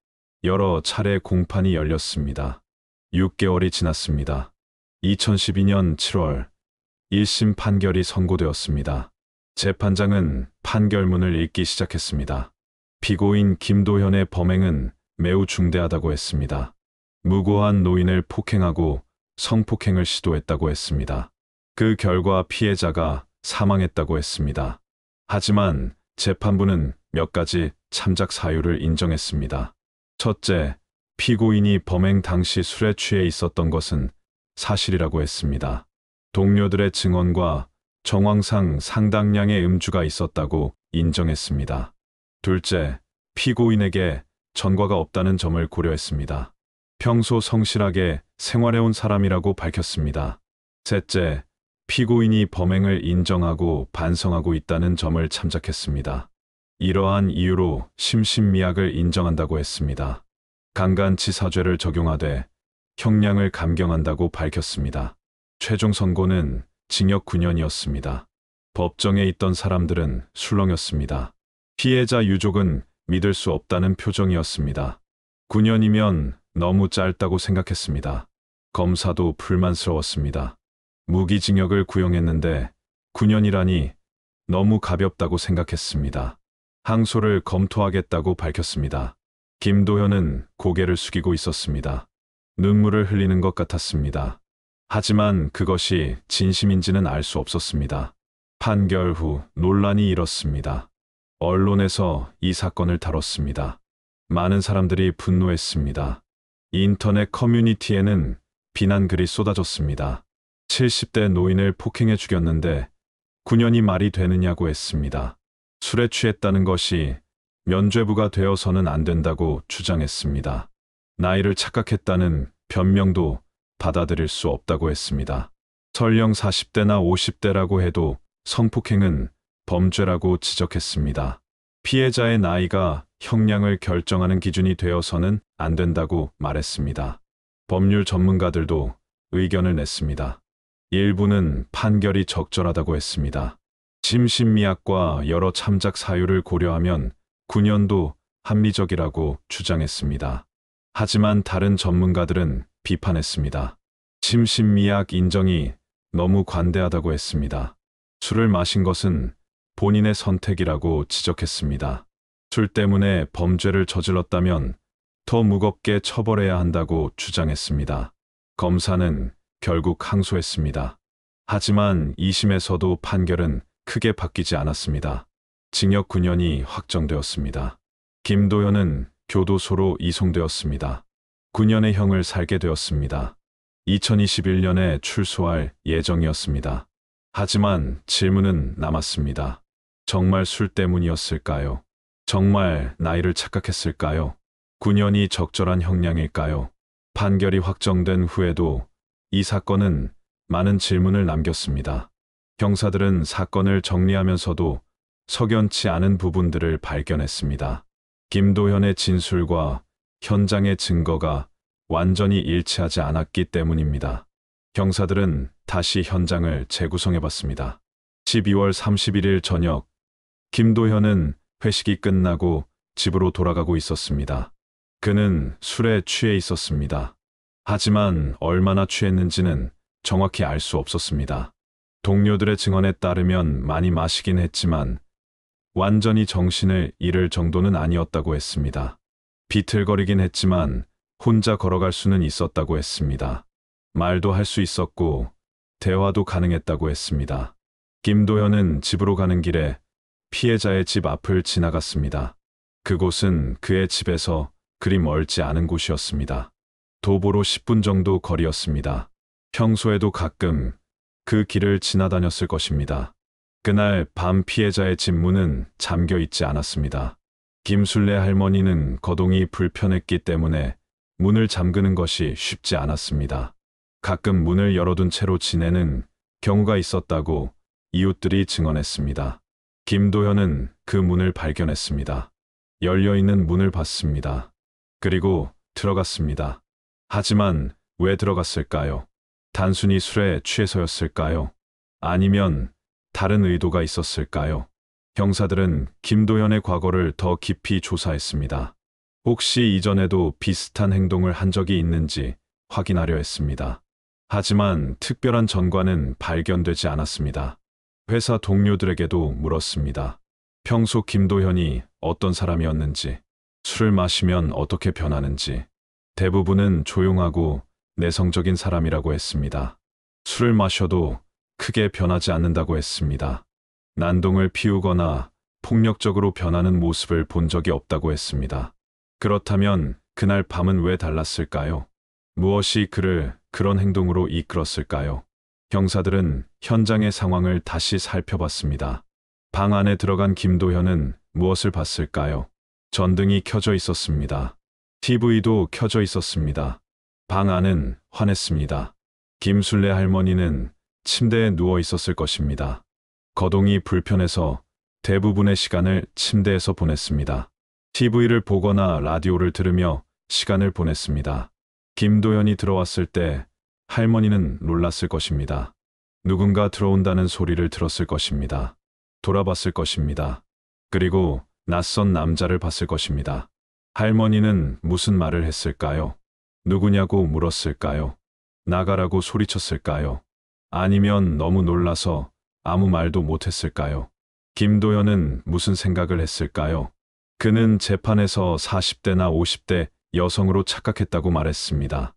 여러 차례 공판이 열렸습니다. 6개월이 지났습니다. 2012년 7월 1심 판결이 선고되었습니다. 재판장은 판결문을 읽기 시작했습니다. 피고인 김도현의 범행은 매우 중대하다고 했습니다. 무고한 노인을 폭행하고 성폭행을 시도했다고 했습니다. 그 결과 피해자가 사망했다고 했습니다. 하지만 재판부는 몇 가지 참작 사유를 인정했습니다. 첫째, 피고인이 범행 당시 술에 취해 있었던 것은 사실이라고 했습니다. 동료들의 증언과 정황상 상당량의 음주가 있었다고 인정했습니다. 둘째, 피고인에게 전과가 없다는 점을 고려했습니다. 평소 성실하게 생활해온 사람이라고 밝혔습니다. 셋째, 피고인이 범행을 인정하고 반성하고 있다는 점을 참작했습니다. 이러한 이유로 심신미약을 인정한다고 했습니다. 강간치사죄를 적용하되 형량을 감경한다고 밝혔습니다. 최종 선고는 징역 9년이었습니다. 법정에 있던 사람들은 술렁였습니다. 피해자 유족은 믿을 수 없다는 표정이었습니다. 9년이면 너무 짧다고 생각했습니다. 검사도 불만스러웠습니다. 무기징역을 구형했는데 9년이라니 너무 가볍다고 생각했습니다. 항소를 검토하겠다고 밝혔습니다. 김도현은 고개를 숙이고 있었습니다. 눈물을 흘리는 것 같았습니다. 하지만 그것이 진심인지는 알 수 없었습니다. 판결 후 논란이 일었습니다. 언론에서 이 사건을 다뤘습니다. 많은 사람들이 분노했습니다. 인터넷 커뮤니티에는 비난글이 쏟아졌습니다. 70대 노인을 폭행해 죽였는데 9년이 말이 되느냐고 했습니다. 술에 취했다는 것이 면죄부가 되어서는 안 된다고 주장했습니다. 나이를 착각했다는 변명도 받아들일 수 없다고 했습니다. 설령 40대나 50대라고 해도 성폭행은 범죄라고 지적했습니다. 피해자의 나이가 형량을 결정하는 기준이 되어서는 안 된다고 말했습니다. 법률 전문가들도 의견을 냈습니다. 일부는 판결이 적절하다고 했습니다. 심신미약과 여러 참작 사유를 고려하면 9년도 합리적이라고 주장했습니다. 하지만 다른 전문가들은 비판했습니다. 심신미약 인정이 너무 관대하다고 했습니다. 술을 마신 것은 본인의 선택이라고 지적했습니다. 술 때문에 범죄를 저질렀다면 더 무겁게 처벌해야 한다고 주장했습니다. 검사는 결국 항소했습니다. 하지만 2심에서도 판결은 크게 바뀌지 않았습니다. 징역 9년이 확정되었습니다. 김도현은 교도소로 이송되었습니다. 9년의 형을 살게 되었습니다. 2021년에 출소할 예정이었습니다. 하지만 질문은 남았습니다. 정말 술 때문이었을까요? 정말 나이를 착각했을까요? 9년이 적절한 형량일까요? 판결이 확정된 후에도 이 사건은 많은 질문을 남겼습니다. 형사들은 사건을 정리하면서도 석연치 않은 부분들을 발견했습니다. 김도현의 진술과 현장의 증거가 완전히 일치하지 않았기 때문입니다. 형사들은 다시 현장을 재구성해봤습니다. 12월 31일 저녁, 김도현은 회식이 끝나고 집으로 돌아가고 있었습니다. 그는 술에 취해 있었습니다. 하지만 얼마나 취했는지는 정확히 알 수 없었습니다. 동료들의 증언에 따르면 많이 마시긴 했지만 완전히 정신을 잃을 정도는 아니었다고 했습니다. 비틀거리긴 했지만 혼자 걸어갈 수는 있었다고 했습니다. 말도 할 수 있었고 대화도 가능했다고 했습니다. 김도현은 집으로 가는 길에 피해자의 집 앞을 지나갔습니다. 그곳은 그의 집에서 그리 멀지 않은 곳이었습니다. 도보로 10분 정도 거리였습니다. 평소에도 가끔 그 길을 지나다녔을 것입니다. 그날 밤 피해자의 집 문은 잠겨 있지 않았습니다. 김술래 할머니는 거동이 불편했기 때문에 문을 잠그는 것이 쉽지 않았습니다. 가끔 문을 열어둔 채로 지내는 경우가 있었다고 이웃들이 증언했습니다. 김도현은 그 문을 발견했습니다. 열려있는 문을 봤습니다. 그리고 들어갔습니다. 하지만 왜 들어갔을까요? 단순히 술에 취해서였을까요? 아니면 다른 의도가 있었을까요? 형사들은 김도현의 과거를 더 깊이 조사했습니다. 혹시 이전에도 비슷한 행동을 한 적이 있는지 확인하려 했습니다. 하지만 특별한 전과는 발견되지 않았습니다. 회사 동료들에게도 물었습니다. 평소 김도현이 어떤 사람이었는지, 술을 마시면 어떻게 변하는지. 대부분은 조용하고 내성적인 사람이라고 했습니다. 술을 마셔도 크게 변하지 않는다고 했습니다. 난동을 피우거나 폭력적으로 변하는 모습을 본 적이 없다고 했습니다. 그렇다면 그날 밤은 왜 달랐을까요? 무엇이 그를 그런 행동으로 이끌었을까요? 경사들은 현장의 상황을 다시 살펴봤습니다. 방 안에 들어간 김도현은 무엇을 봤을까요? 전등이 켜져 있었습니다. TV도 켜져 있었습니다. 방 안은 환했습니다. 김술래 할머니는 침대에 누워 있었을 것입니다. 거동이 불편해서 대부분의 시간을 침대에서 보냈습니다. TV를 보거나 라디오를 들으며 시간을 보냈습니다. 김도현이 들어왔을 때 할머니는 놀랐을 것입니다. 누군가 들어온다는 소리를 들었을 것입니다. 돌아봤을 것입니다. 그리고 낯선 남자를 봤을 것입니다. 할머니는 무슨 말을 했을까요? 누구냐고 물었을까요? 나가라고 소리쳤을까요? 아니면 너무 놀라서 아무 말도 못했을까요? 김도현은 무슨 생각을 했을까요? 그는 재판에서 40대나 50대 여성으로 착각했다고 말했습니다.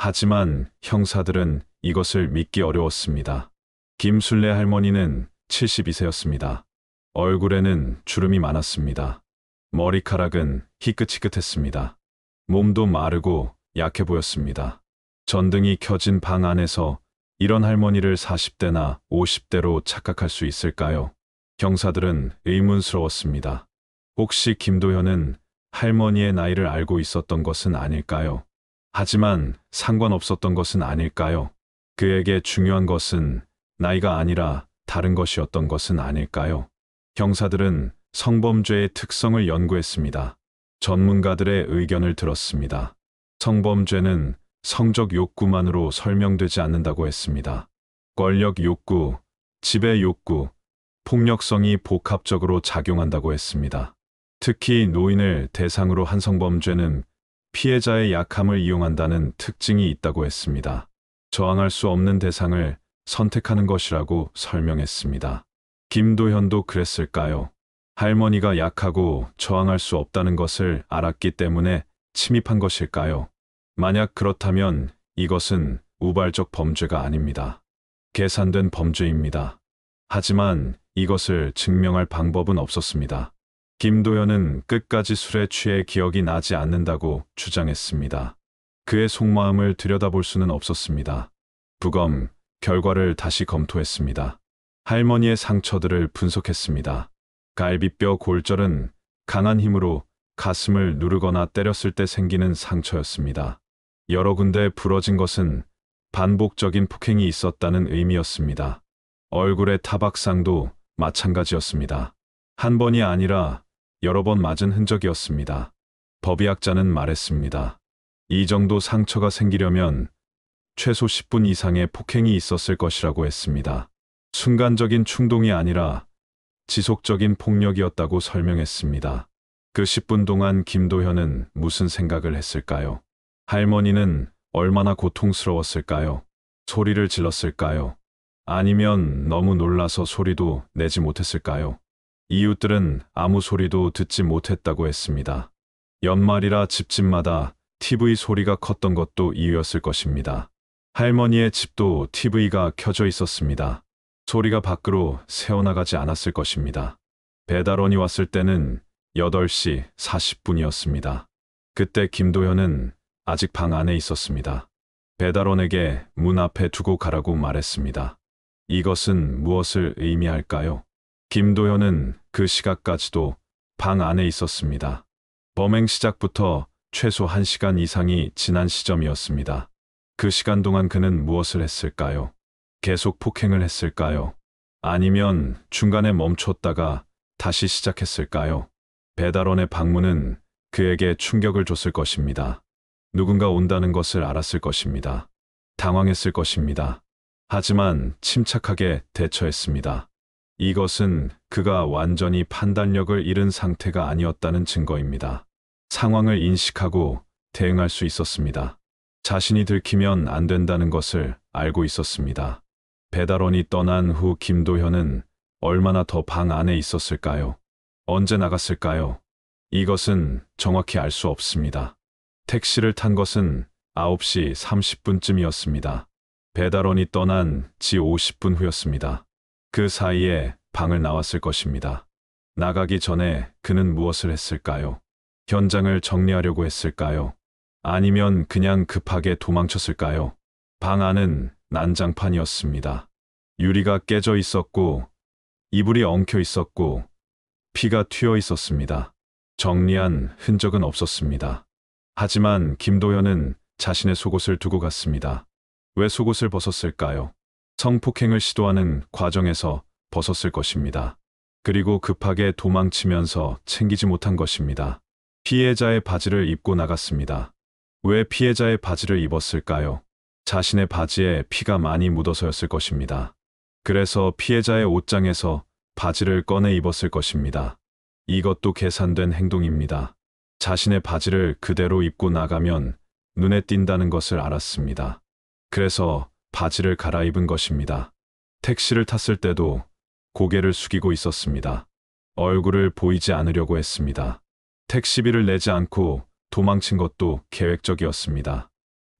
하지만 형사들은 이것을 믿기 어려웠습니다. 김술래 할머니는 72세였습니다. 얼굴에는 주름이 많았습니다. 머리카락은 희끗희끗했습니다. 몸도 마르고 약해 보였습니다. 전등이 켜진 방 안에서 이런 할머니를 40대나 50대로 착각할 수 있을까요? 경사들은 의문스러웠습니다. 혹시 김도현은 할머니의 나이를 알고 있었던 것은 아닐까요? 하지만 상관없었던 것은 아닐까요? 그에게 중요한 것은 나이가 아니라 다른 것이었던 것은 아닐까요? 경사들은 성범죄의 특성을 연구했습니다. 전문가들의 의견을 들었습니다. 성범죄는 성적 욕구만으로 설명되지 않는다고 했습니다. 권력 욕구, 지배 욕구, 폭력성이 복합적으로 작용한다고 했습니다. 특히 노인을 대상으로 한 성범죄는 피해자의 약함을 이용한다는 특징이 있다고 했습니다. 저항할 수 없는 대상을 선택하는 것이라고 설명했습니다. 김도현도 그랬을까요? 할머니가 약하고 저항할 수 없다는 것을 알았기 때문에 침입한 것일까요? 만약 그렇다면 이것은 우발적 범죄가 아닙니다. 계산된 범죄입니다. 하지만 이것을 증명할 방법은 없었습니다. 김도현은 끝까지 술에 취해 기억이 나지 않는다고 주장했습니다. 그의 속마음을 들여다볼 수는 없었습니다. 부검 결과를 다시 검토했습니다. 할머니의 상처들을 분석했습니다. 갈비뼈 골절은 강한 힘으로 가슴을 누르거나 때렸을 때 생기는 상처였습니다. 여러 군데 부러진 것은 반복적인 폭행이 있었다는 의미였습니다. 얼굴의 타박상도 마찬가지였습니다. 한 번이 아니라 여러 번 맞은 흔적이었습니다. 법의학자는 말했습니다. 이 정도 상처가 생기려면 최소 10분 이상의 폭행이 있었을 것이라고 했습니다. 순간적인 충동이 아니라 지속적인 폭력이었다고 설명했습니다. 그 10분 동안 김도현은 무슨 생각을 했을까요? 할머니는 얼마나 고통스러웠을까요? 소리를 질렀을까요? 아니면 너무 놀라서 소리도 내지 못했을까요? 이웃들은 아무 소리도 듣지 못했다고 했습니다. 연말이라 집집마다 TV 소리가 컸던 것도 이유였을 것입니다. 할머니의 집도 TV가 켜져 있었습니다. 소리가 밖으로 새어나가지 않았을 것입니다. 배달원이 왔을 때는 8시 40분이었습니다. 그때 김도현은 아직 방 안에 있었습니다. 배달원에게 문 앞에 두고 가라고 말했습니다. 이것은 무엇을 의미할까요? 김도현은 그 시각까지도 방 안에 있었습니다. 범행 시작부터 최소 1시간 이상이 지난 시점이었습니다. 그 시간 동안 그는 무엇을 했을까요? 계속 폭행을 했을까요? 아니면 중간에 멈췄다가 다시 시작했을까요? 배달원의 방문은 그에게 충격을 줬을 것입니다. 누군가 온다는 것을 알았을 것입니다. 당황했을 것입니다. 하지만 침착하게 대처했습니다. 이것은 그가 완전히 판단력을 잃은 상태가 아니었다는 증거입니다. 상황을 인식하고 대응할 수 있었습니다. 자신이 들키면 안 된다는 것을 알고 있었습니다. 배달원이 떠난 후 김도현은 얼마나 더 방 안에 있었을까요? 언제 나갔을까요? 이것은 정확히 알 수 없습니다. 택시를 탄 것은 9시 30분쯤이었습니다. 배달원이 떠난 지 50분 후였습니다. 그 사이에 방을 나왔을 것입니다. 나가기 전에 그는 무엇을 했을까요? 현장을 정리하려고 했을까요? 아니면 그냥 급하게 도망쳤을까요? 방 안은 난장판이었습니다. 유리가 깨져 있었고, 이불이 엉켜 있었고, 피가 튀어 있었습니다. 정리한 흔적은 없었습니다. 하지만 김도현은 자신의 속옷을 두고 갔습니다. 왜 속옷을 벗었을까요? 성폭행을 시도하는 과정에서 벗었을 것입니다. 그리고 급하게 도망치면서 챙기지 못한 것입니다. 피해자의 바지를 입고 나갔습니다. 왜 피해자의 바지를 입었을까요? 자신의 바지에 피가 많이 묻어서였을 것입니다. 그래서 피해자의 옷장에서 바지를 꺼내 입었을 것입니다. 이것도 계산된 행동입니다. 자신의 바지를 그대로 입고 나가면 눈에 띈다는 것을 알았습니다. 그래서 바지를 갈아입은 것입니다. 택시를 탔을 때도 고개를 숙이고 있었습니다. 얼굴을 보이지 않으려고 했습니다. 택시비를 내지 않고 도망친 것도 계획적이었습니다.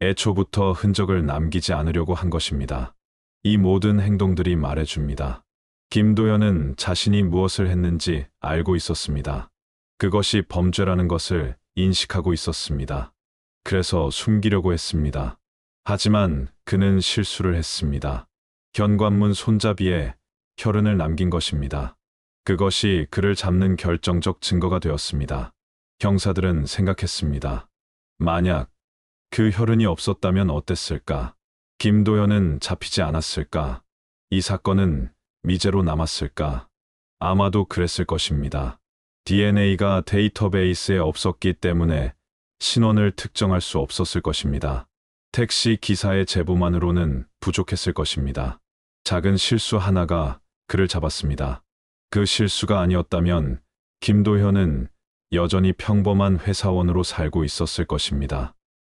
애초부터 흔적을 남기지 않으려고 한 것입니다. 이 모든 행동들이 말해줍니다. 김도현은 자신이 무엇을 했는지 알고 있었습니다. 그것이 범죄라는 것을 인식하고 있었습니다. 그래서 숨기려고 했습니다. 하지만 그는 실수를 했습니다. 현관문 손잡이에 혈흔을 남긴 것입니다. 그것이 그를 잡는 결정적 증거가 되었습니다. 형사들은 생각했습니다. 만약 그 혈흔이 없었다면 어땠을까? 김도현은 잡히지 않았을까? 이 사건은 미제로 남았을까? 아마도 그랬을 것입니다. DNA가 데이터베이스에 없었기 때문에 신원을 특정할 수 없었을 것입니다. 택시 기사의 제보만으로는 부족했을 것입니다. 작은 실수 하나가 그를 잡았습니다. 그 실수가 아니었다면 김도현은 여전히 평범한 회사원으로 살고 있었을 것입니다.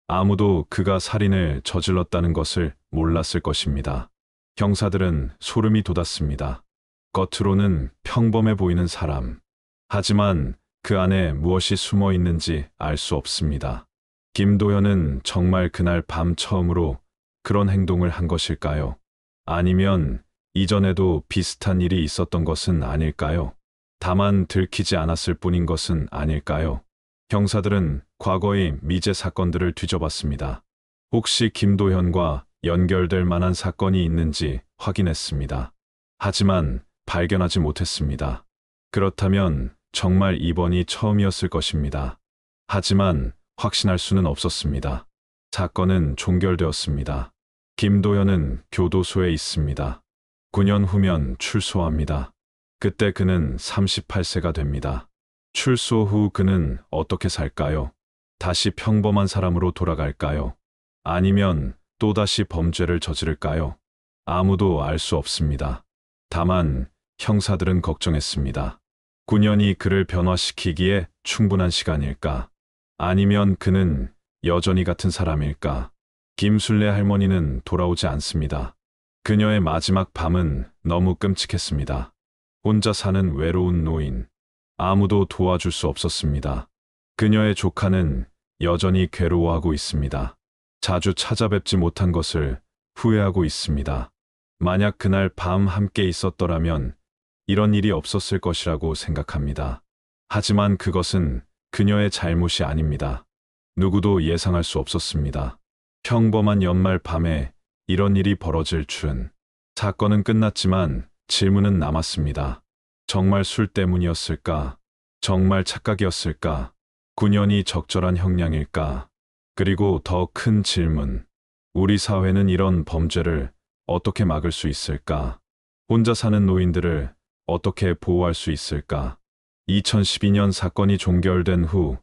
아무도 그가 살인을 저질렀다는 것을 몰랐을 것입니다. 형사들은 소름이 돋았습니다. 겉으로는 평범해 보이는 사람. 하지만 그 안에 무엇이 숨어 있는지 알 수 없습니다. 김도현은 정말 그날 밤 처음으로 그런 행동을 한 것일까요? 아니면 이전에도 비슷한 일이 있었던 것은 아닐까요? 다만 들키지 않았을 뿐인 것은 아닐까요? 형사들은 과거의 미제 사건들을 뒤져봤습니다. 혹시 김도현과 연결될 만한 사건이 있는지 확인했습니다. 하지만 발견하지 못했습니다. 그렇다면 정말 이번이 처음이었을 것입니다. 하지만 확신할 수는 없었습니다. 사건은 종결되었습니다. 김도현은 교도소에 있습니다. 9년 후면 출소합니다. 그때 그는 38세가 됩니다. 출소 후 그는 어떻게 살까요? 다시 평범한 사람으로 돌아갈까요? 아니면 또다시 범죄를 저지를까요? 아무도 알 수 없습니다. 다만 형사들은 걱정했습니다. 9년이 그를 변화시키기에 충분한 시간일까? 아니면 그는 여전히 같은 사람일까? 김순례 할머니는 돌아오지 않습니다. 그녀의 마지막 밤은 너무 끔찍했습니다. 혼자 사는 외로운 노인. 아무도 도와줄 수 없었습니다. 그녀의 조카는 여전히 괴로워하고 있습니다. 자주 찾아뵙지 못한 것을 후회하고 있습니다. 만약 그날 밤 함께 있었더라면 이런 일이 없었을 것이라고 생각합니다. 하지만 그것은 그녀의 잘못이 아닙니다. 누구도 예상할 수 없었습니다. 평범한 연말 밤에 이런 일이 벌어질 줄은. 사건은 끝났지만 질문은 남았습니다. 정말 술 때문이었을까? 정말 착각이었을까? 9년이 적절한 형량일까? 그리고 더 큰 질문. 우리 사회는 이런 범죄를 어떻게 막을 수 있을까? 혼자 사는 노인들을 어떻게 보호할 수 있을까? 2012년 사건이 종결된 후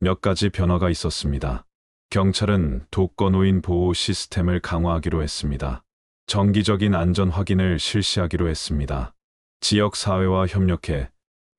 몇 가지 변화가 있었습니다. 경찰은 독거노인 보호 시스템을 강화하기로 했습니다. 정기적인 안전 확인을 실시하기로 했습니다. 지역 사회와 협력해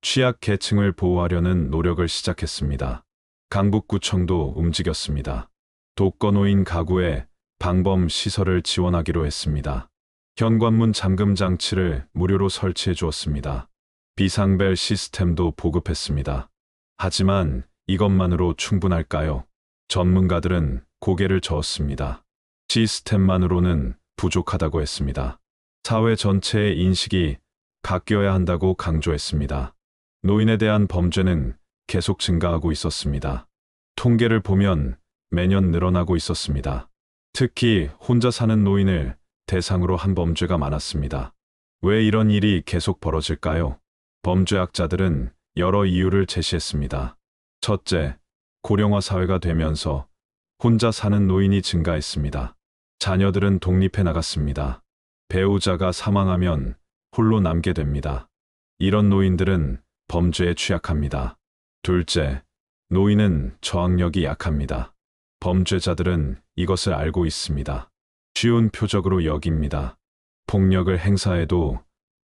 취약 계층을 보호하려는 노력을 시작했습니다. 강북구청도 움직였습니다. 독거노인 가구에 방범 시설을 지원하기로 했습니다. 현관문 잠금 장치를 무료로 설치해 주었습니다. 비상벨 시스템도 보급했습니다. 하지만 이것만으로 충분할까요? 전문가들은 고개를 저었습니다. 시스템만으로는 부족하다고 했습니다. 사회 전체의 인식이 바뀌어야 한다고 강조했습니다. 노인에 대한 범죄는 계속 증가하고 있었습니다. 통계를 보면 매년 늘어나고 있었습니다. 특히 혼자 사는 노인을 대상으로 한 범죄가 많았습니다. 왜 이런 일이 계속 벌어질까요? 범죄학자들은 여러 이유를 제시했습니다. 첫째, 고령화 사회가 되면서 혼자 사는 노인이 증가했습니다. 자녀들은 독립해 나갔습니다. 배우자가 사망하면 홀로 남게 됩니다. 이런 노인들은 범죄에 취약합니다. 둘째, 노인은 저항력이 약합니다. 범죄자들은 이것을 알고 있습니다. 쉬운 표적으로 여깁니다. 폭력을 행사해도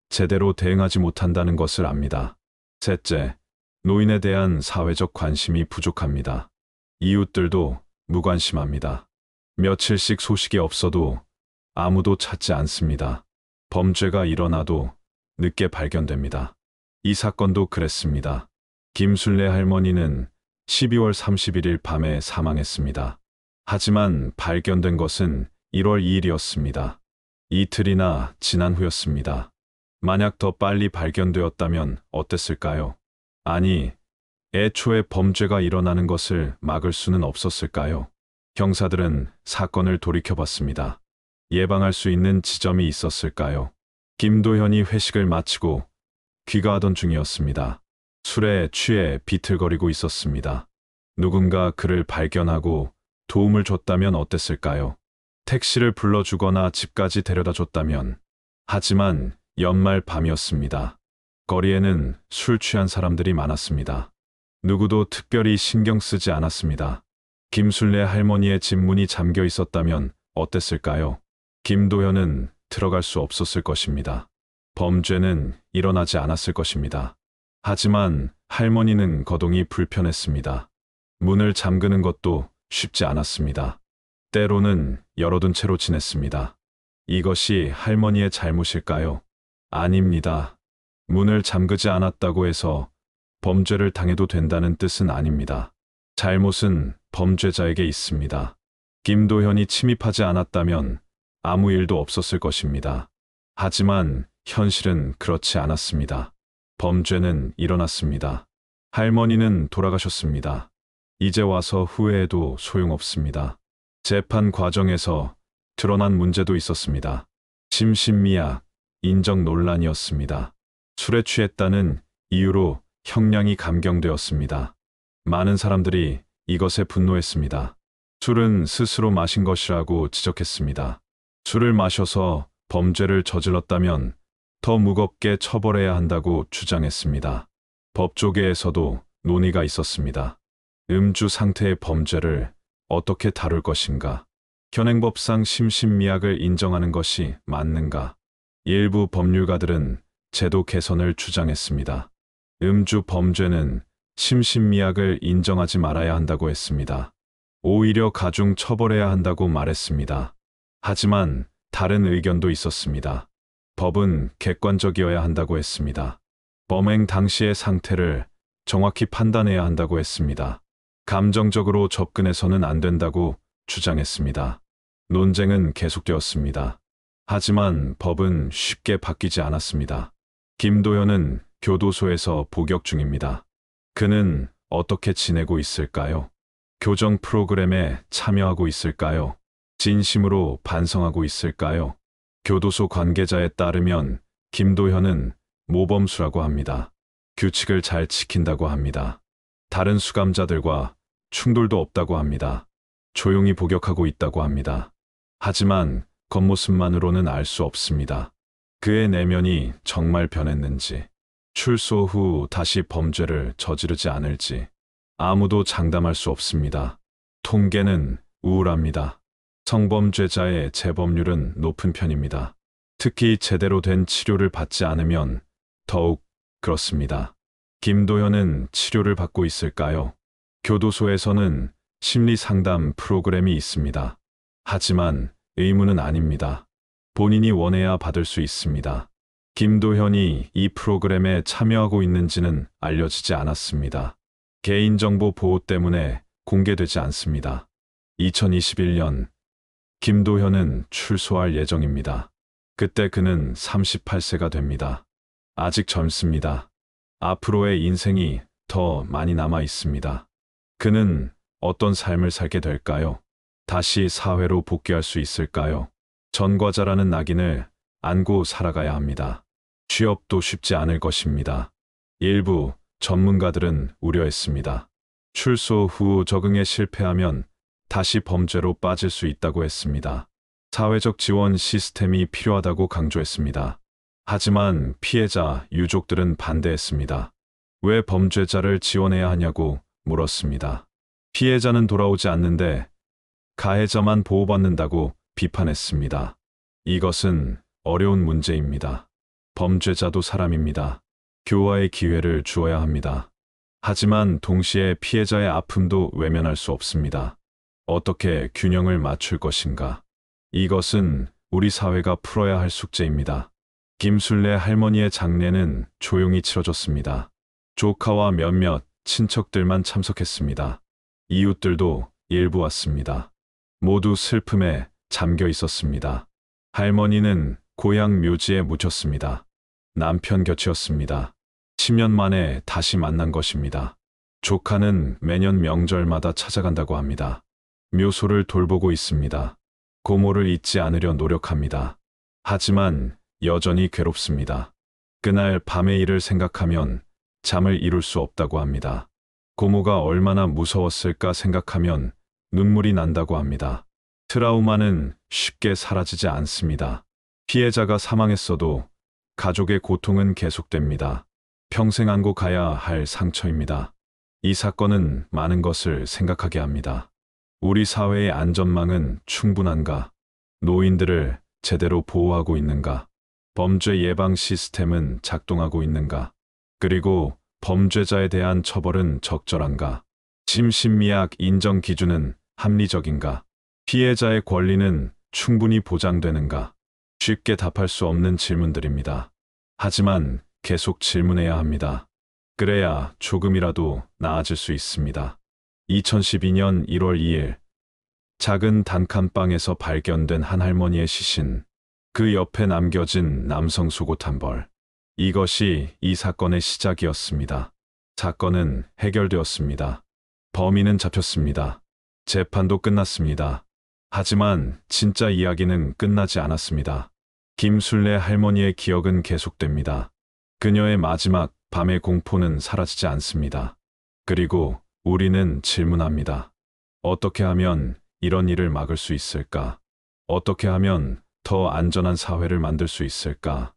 제대로 대응하지 못한다는 것을 압니다. 셋째, 노인에 대한 사회적 관심이 부족합니다. 이웃들도 무관심합니다. 며칠씩 소식이 없어도 아무도 찾지 않습니다. 범죄가 일어나도 늦게 발견됩니다. 이 사건도 그랬습니다. 김순례 할머니는 12월 31일 밤에 사망했습니다. 하지만 발견된 것은 1월 2일이었습니다. 이틀이나 지난 후였습니다. 만약 더 빨리 발견되었다면 어땠을까요? 아니, 애초에 범죄가 일어나는 것을 막을 수는 없었을까요? 형사들은 사건을 돌이켜봤습니다. 예방할 수 있는 지점이 있었을까요? 김도현이 회식을 마치고 귀가하던 중이었습니다. 술에 취해 비틀거리고 있었습니다. 누군가 그를 발견하고 도움을 줬다면 어땠을까요? 택시를 불러주거나 집까지 데려다 줬다면. 하지만 연말 밤이었습니다. 거리에는 술 취한 사람들이 많았습니다. 누구도 특별히 신경 쓰지 않았습니다. 김순례 할머니의 집 문이 잠겨 있었다면 어땠을까요? 김도현은 들어갈 수 없었을 것입니다. 범죄는 일어나지 않았을 것입니다. 하지만 할머니는 거동이 불편했습니다. 문을 잠그는 것도 쉽지 않았습니다. 때로는 열어둔 채로 지냈습니다. 이것이 할머니의 잘못일까요? 아닙니다. 문을 잠그지 않았다고 해서 범죄를 당해도 된다는 뜻은 아닙니다. 잘못은 범죄자에게 있습니다. 김도현이 침입하지 않았다면 아무 일도 없었을 것입니다. 하지만 현실은 그렇지 않았습니다. 범죄는 일어났습니다. 할머니는 돌아가셨습니다. 이제 와서 후회해도 소용없습니다. 재판 과정에서 드러난 문제도 있었습니다. 심신미약, 인정 논란이었습니다. 술에 취했다는 이유로 형량이 감경되었습니다. 많은 사람들이 이것에 분노했습니다. 술은 스스로 마신 것이라고 지적했습니다. 술을 마셔서 범죄를 저질렀다면 더 무겁게 처벌해야 한다고 주장했습니다. 법조계에서도 논의가 있었습니다. 음주 상태의 범죄를 어떻게 다룰 것인가? 현행법상 심신미약을 인정하는 것이 맞는가? 일부 법률가들은 제도 개선을 주장했습니다. 음주 범죄는 심신미약을 인정하지 말아야 한다고 했습니다. 오히려 가중 처벌해야 한다고 말했습니다. 하지만 다른 의견도 있었습니다. 법은 객관적이어야 한다고 했습니다. 범행 당시의 상태를 정확히 판단해야 한다고 했습니다. 감정적으로 접근해서는 안 된다고 주장했습니다. 논쟁은 계속되었습니다. 하지만 법은 쉽게 바뀌지 않았습니다. 김도현은 교도소에서 복역 중입니다. 그는 어떻게 지내고 있을까요? 교정 프로그램에 참여하고 있을까요? 진심으로 반성하고 있을까요? 교도소 관계자에 따르면 김도현은 모범수라고 합니다. 규칙을 잘 지킨다고 합니다. 다른 수감자들과 충돌도 없다고 합니다. 조용히 복역하고 있다고 합니다. 하지만 겉모습만으로는 알 수 없습니다. 그의 내면이 정말 변했는지, 출소 후 다시 범죄를 저지르지 않을지 아무도 장담할 수 없습니다. 통계는 우울합니다. 성범죄자의 재범률은 높은 편입니다. 특히 제대로 된 치료를 받지 않으면 더욱 그렇습니다. 김도현은 치료를 받고 있을까요? 교도소에서는 심리 상담 프로그램이 있습니다. 하지만 의무는 아닙니다. 본인이 원해야 받을 수 있습니다. 김도현이 이 프로그램에 참여하고 있는지는 알려지지 않았습니다. 개인정보 보호 때문에 공개되지 않습니다. 2021년 김도현은 출소할 예정입니다. 그때 그는 38세가 됩니다. 아직 젊습니다. 앞으로의 인생이 더 많이 남아 있습니다. 그는 어떤 삶을 살게 될까요? 다시 사회로 복귀할 수 있을까요? 전과자라는 낙인을 안고 살아가야 합니다. 취업도 쉽지 않을 것입니다. 일부 전문가들은 우려했습니다. 출소 후 적응에 실패하면 다시 범죄로 빠질 수 있다고 했습니다. 사회적 지원 시스템이 필요하다고 강조했습니다. 하지만 피해자 유족들은 반대했습니다. 왜 범죄자를 지원해야 하냐고 물었습니다. 피해자는 돌아오지 않는데 가해자만 보호받는다고 비판했습니다. 이것은 어려운 문제입니다. 범죄자도 사람입니다. 교화의 기회를 주어야 합니다. 하지만 동시에 피해자의 아픔도 외면할 수 없습니다. 어떻게 균형을 맞출 것인가? 이것은 우리 사회가 풀어야 할 숙제입니다. 김술래 할머니의 장례는 조용히 치러졌습니다. 조카와 몇몇 친척들만 참석했습니다. 이웃들도 일부 왔습니다. 모두 슬픔에 잠겨 있었습니다. 할머니는 고향 묘지에 묻혔습니다. 남편 곁이었습니다. 10년 만에 다시 만난 것입니다. 조카는 매년 명절마다 찾아간다고 합니다. 묘소를 돌보고 있습니다. 고모를 잊지 않으려 노력합니다. 하지만 여전히 괴롭습니다. 그날 밤의 일을 생각하면 잠을 이룰 수 없다고 합니다. 고모가 얼마나 무서웠을까 생각하면 눈물이 난다고 합니다. 트라우마는 쉽게 사라지지 않습니다. 피해자가 사망했어도 가족의 고통은 계속됩니다. 평생 안고 가야 할 상처입니다. 이 사건은 많은 것을 생각하게 합니다. 우리 사회의 안전망은 충분한가? 노인들을 제대로 보호하고 있는가? 범죄 예방 시스템은 작동하고 있는가? 그리고 범죄자에 대한 처벌은 적절한가? 심신미약 인정 기준은 합리적인가? 피해자의 권리는 충분히 보장되는가? 쉽게 답할 수 없는 질문들입니다. 하지만 계속 질문해야 합니다. 그래야 조금이라도 나아질 수 있습니다. 2012년 1월 2일 작은 단칸방에서 발견된 한 할머니의 시신, 그 옆에 남겨진 남성 속옷 한 벌. 이것이 이 사건의 시작이었습니다. 사건은 해결되었습니다. 범인은 잡혔습니다. 재판도 끝났습니다. 하지만 진짜 이야기는 끝나지 않았습니다. 김술래 할머니의 기억은 계속됩니다. 그녀의 마지막 밤의 공포는 사라지지 않습니다. 그리고 우리는 질문합니다. 어떻게 하면 이런 일을 막을 수 있을까? 어떻게 하면 더 안전한 사회를 만들 수 있을까?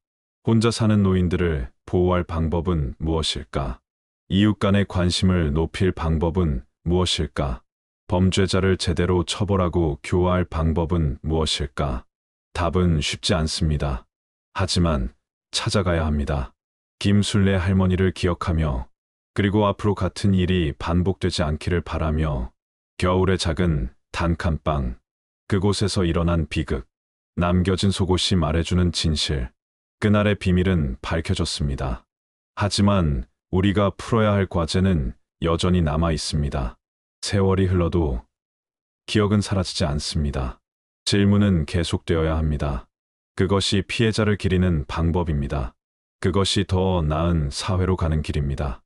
혼자 사는 노인들을 보호할 방법은 무엇일까? 이웃 간의 관심을 높일 방법은 무엇일까? 범죄자를 제대로 처벌하고 교화할 방법은 무엇일까? 답은 쉽지 않습니다. 하지만 찾아가야 합니다. 김술래 할머니를 기억하며, 그리고 앞으로 같은 일이 반복되지 않기를 바라며, 겨울의 작은 단칸방, 그곳에서 일어난 비극, 남겨진 속옷이 말해주는 진실, 그날의 비밀은 밝혀졌습니다. 하지만 우리가 풀어야 할 과제는 여전히 남아 있습니다. 세월이 흘러도 기억은 사라지지 않습니다. 질문은 계속되어야 합니다. 그것이 피해자를 기리는 방법입니다. 그것이 더 나은 사회로 가는 길입니다.